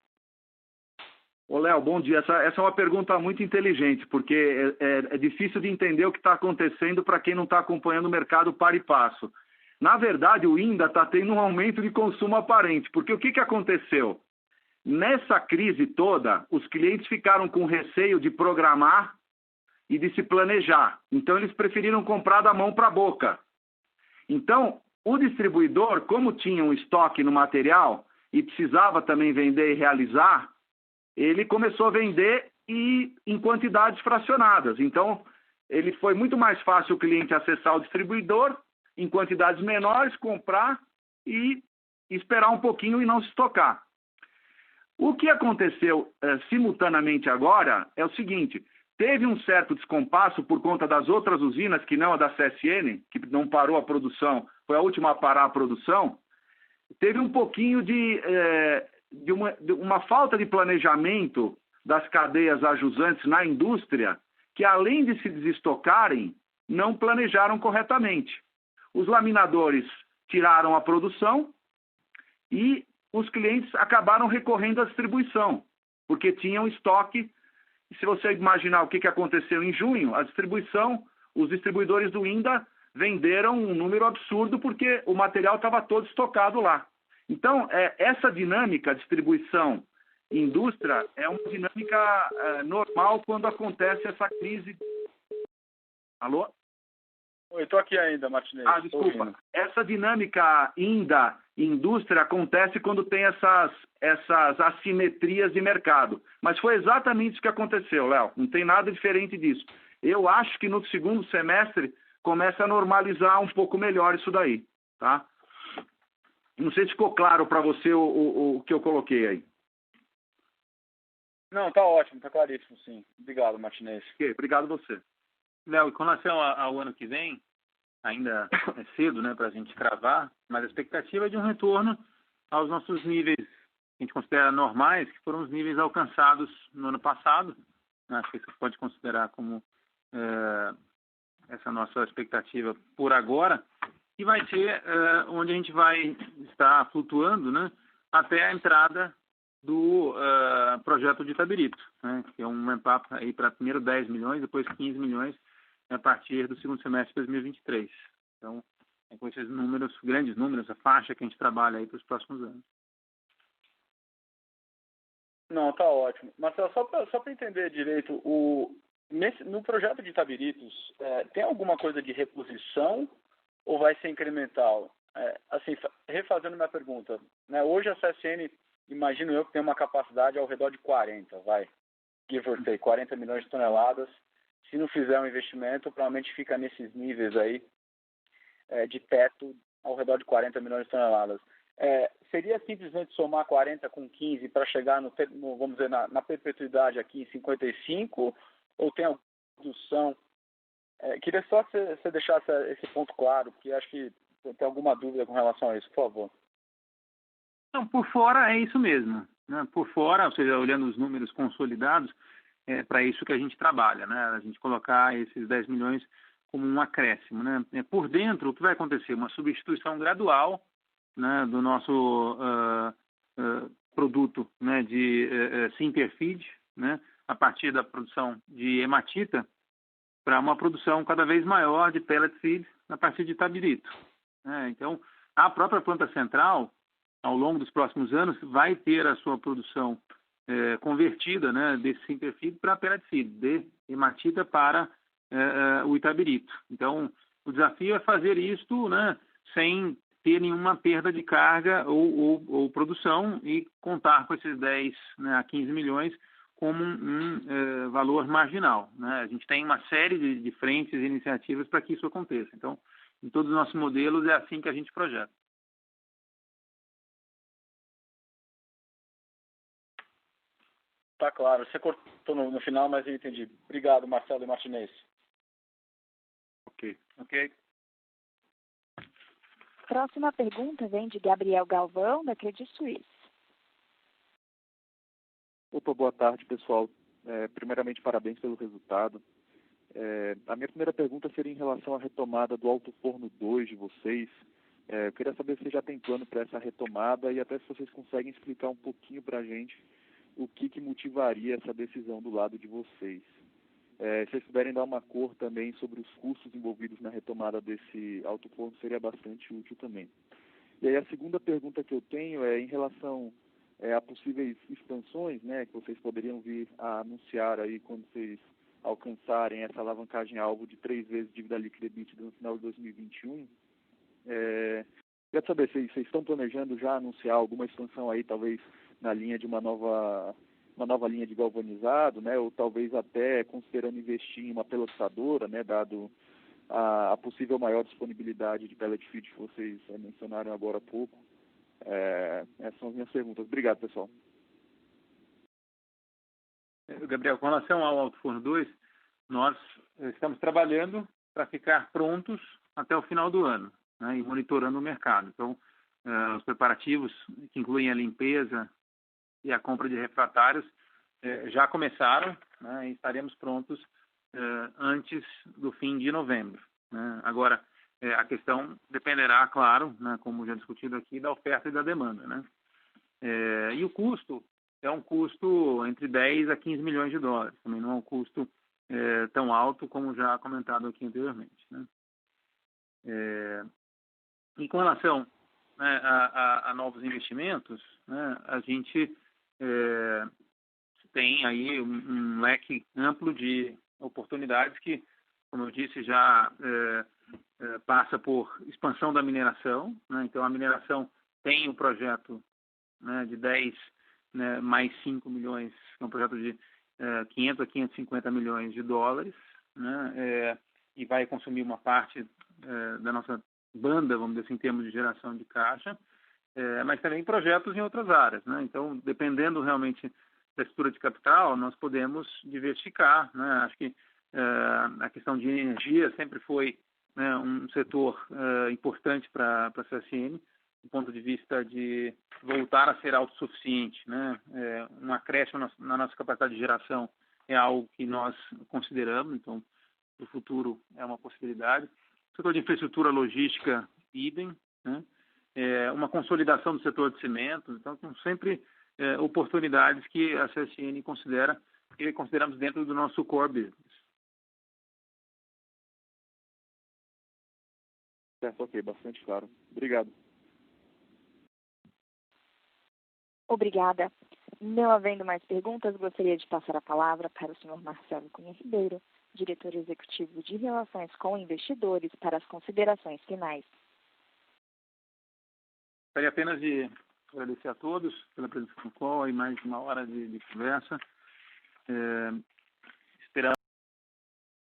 Ô, Léo, bom dia. Essa é uma pergunta muito inteligente, porque é difícil de entender o que está acontecendo para quem não está acompanhando o mercado para e passo. Na verdade, o INDA está tendo um aumento de consumo aparente, porque o que aconteceu? Nessa crise toda, os clientes ficaram com receio de programar e de se planejar. Então, eles preferiram comprar da mão para a boca. Então, o distribuidor, como tinha um estoque no material e precisava também vender e realizar, ele começou a vender em quantidades fracionadas. Então, ele foi muito mais fácil o cliente acessar o distribuidor em quantidades menores, comprar e esperar um pouquinho e não se estocar. O que aconteceu simultaneamente agora é o seguinte: teve um certo descompasso por conta das outras usinas, que não a da CSN, que não parou a produção, foi a última a parar a produção. Teve um pouquinho de uma falta de planejamento das cadeias ajusantes na indústria, que além de se desestocarem, não planejaram corretamente. Os laminadores tiraram a produção e os clientes acabaram recorrendo à distribuição, porque tinham estoque. E se você imaginar o que aconteceu em junho, a distribuição, os distribuidores do INDA venderam um número absurdo porque o material estava todo estocado lá. Então, essa dinâmica, distribuição e indústria, é uma dinâmica normal quando acontece essa crise. Alô? Oi, estou aqui ainda, Martinez. Desculpa. Essa dinâmica INDA indústria acontece quando tem essas assimetrias de mercado. Mas foi exatamente isso que aconteceu, Léo. Não tem nada diferente disso. Eu acho que no segundo semestre começa a normalizar um pouco melhor isso daí, tá? Não sei se ficou claro para você o que eu coloquei aí. Não, tá ótimo, tá claríssimo, sim. Obrigado, Martinez. Ok, obrigado você. Léo, e com relação ao ano que vem, ainda é cedo, né, para a gente cravar, mas a expectativa é de um retorno aos nossos níveis que a gente considera normais, que foram os níveis alcançados no ano passado. Acho que você pode considerar como essa nossa expectativa por agora, e vai ser onde a gente vai estar flutuando, né, até a entrada do projeto de Itabirito, né, que é um ramp-up aí para primeiro 10 milhões, depois 15 milhões, a partir do segundo semestre de 2023. Então, com esses números, grandes números, a faixa que a gente trabalha aí para os próximos anos. Não, tá ótimo. Marcelo, só para entender direito, no projeto de Itabiritos, tem alguma coisa de reposição ou vai ser incremental? Assim, refazendo minha pergunta, né, hoje a CSN, imagino eu, que tem uma capacidade ao redor de 40, give or take, 40 milhões de toneladas. Se não fizer um investimento, provavelmente fica nesses níveis aí de teto ao redor de 40 milhões de toneladas. Seria simplesmente somar 40 com 15 para chegar vamos dizer, na perpetuidade aqui em 55, ou tem alguma redução? Queria só que você deixasse esse ponto claro, porque acho que tem alguma dúvida com relação a isso, por favor. Não, por fora é isso mesmo, né? Por fora, ou seja, olhando os números consolidados, é para isso que a gente trabalha, né? A gente colocar esses 10 milhões como um acréscimo, né? Por dentro, o que vai acontecer? Uma substituição gradual, né, do nosso produto, né, de Sinterfeed, né, a partir da produção de hematita, para uma produção cada vez maior de pellet feed a partir de Itabirito. Então, a própria planta central, ao longo dos próximos anos, vai ter a sua produção convertida, né, desse Sinterfeed para pellet feed, de hematita para o Itabirito. Então, o desafio é fazer isto, né, sem ter nenhuma perda de carga ou produção e contar com esses 10 a 15 milhões como um valor marginal, né? A gente tem uma série de frentes e iniciativas para que isso aconteça. Então, em todos os nossos modelos, é assim que a gente projeta. Tá claro. Você cortou no final, mas eu entendi. Obrigado, Marcelo e Martinez. Ok. Próxima pergunta vem de Gabriel Galvão, da Credit Suisse. Opa, boa tarde, pessoal. Primeiramente, parabéns pelo resultado. A minha primeira pergunta seria em relação à retomada do Alto Forno 2 de vocês. Eu queria saber se já tem plano para essa retomada e até se vocês conseguem explicar um pouquinho para a gente o que motivaria essa decisão do lado de vocês. Se vocês puderem dar uma cor também sobre os custos envolvidos na retomada desse alto forno, seria bastante útil também. E aí a segunda pergunta que eu tenho é em relação a possíveis expansões, né, que vocês poderiam vir a anunciar aí quando vocês alcançarem essa alavancagem alvo de 3 vezes dívida líquida EBITDA no final de 2021. Quero saber se vocês estão planejando já anunciar alguma expansão aí, talvez na linha de uma nova linha de galvanizado, né, ou talvez até considerando investir em uma pelletizadora, né, dado a possível maior disponibilidade de pellet feed que vocês mencionaram agora há pouco. Essas são as minhas perguntas. Obrigado, pessoal. Gabriel, com relação ao Alto Forno 2, nós estamos trabalhando para ficar prontos até o final do ano, né, e monitorando o mercado. Então, os preparativos, que incluem a limpeza e a compra de refratários, já começaram, né, e estaremos prontos antes do fim de novembro, né. Agora, a questão dependerá, claro, né, como já discutido aqui, da oferta e da demanda, né. E o custo é um custo entre 10 a 15 milhões de dólares, também não é um custo tão alto como já comentado aqui anteriormente, né. E com relação, né, a novos investimentos, né, a gente tem aí um leque amplo de oportunidades que, como eu disse, já passa por expansão da mineração, né. Então a mineração tem o projeto, né, de 10, né, mais 5 milhões, que é um projeto de 500 a 550 milhões de dólares, né, e vai consumir uma parte da nossa banda, vamos dizer assim, em termos de geração de caixa, mas também projetos em outras áreas, né. Então, dependendo realmente da estrutura de capital, nós podemos diversificar, né. Acho que a questão de energia sempre foi, né, um setor importante para a CSN, do ponto de vista de voltar a ser autossuficiente, né. Um acréscimo na nossa capacidade de geração é algo que nós consideramos, então, no futuro é uma possibilidade. O setor de infraestrutura logística, idem, né. Uma consolidação do setor de cimentos, então, são sempre oportunidades que a CSN considera e consideramos dentro do nosso core business. Certo, ok, bastante claro. Obrigado. Obrigada. Não havendo mais perguntas, gostaria de passar a palavra para o senhor Marcelo Cunha Ribeiro, diretor executivo de Relações com Investidores, para as considerações finais. Gostaria apenas de agradecer a todos pela presença no call e mais uma hora de conversa.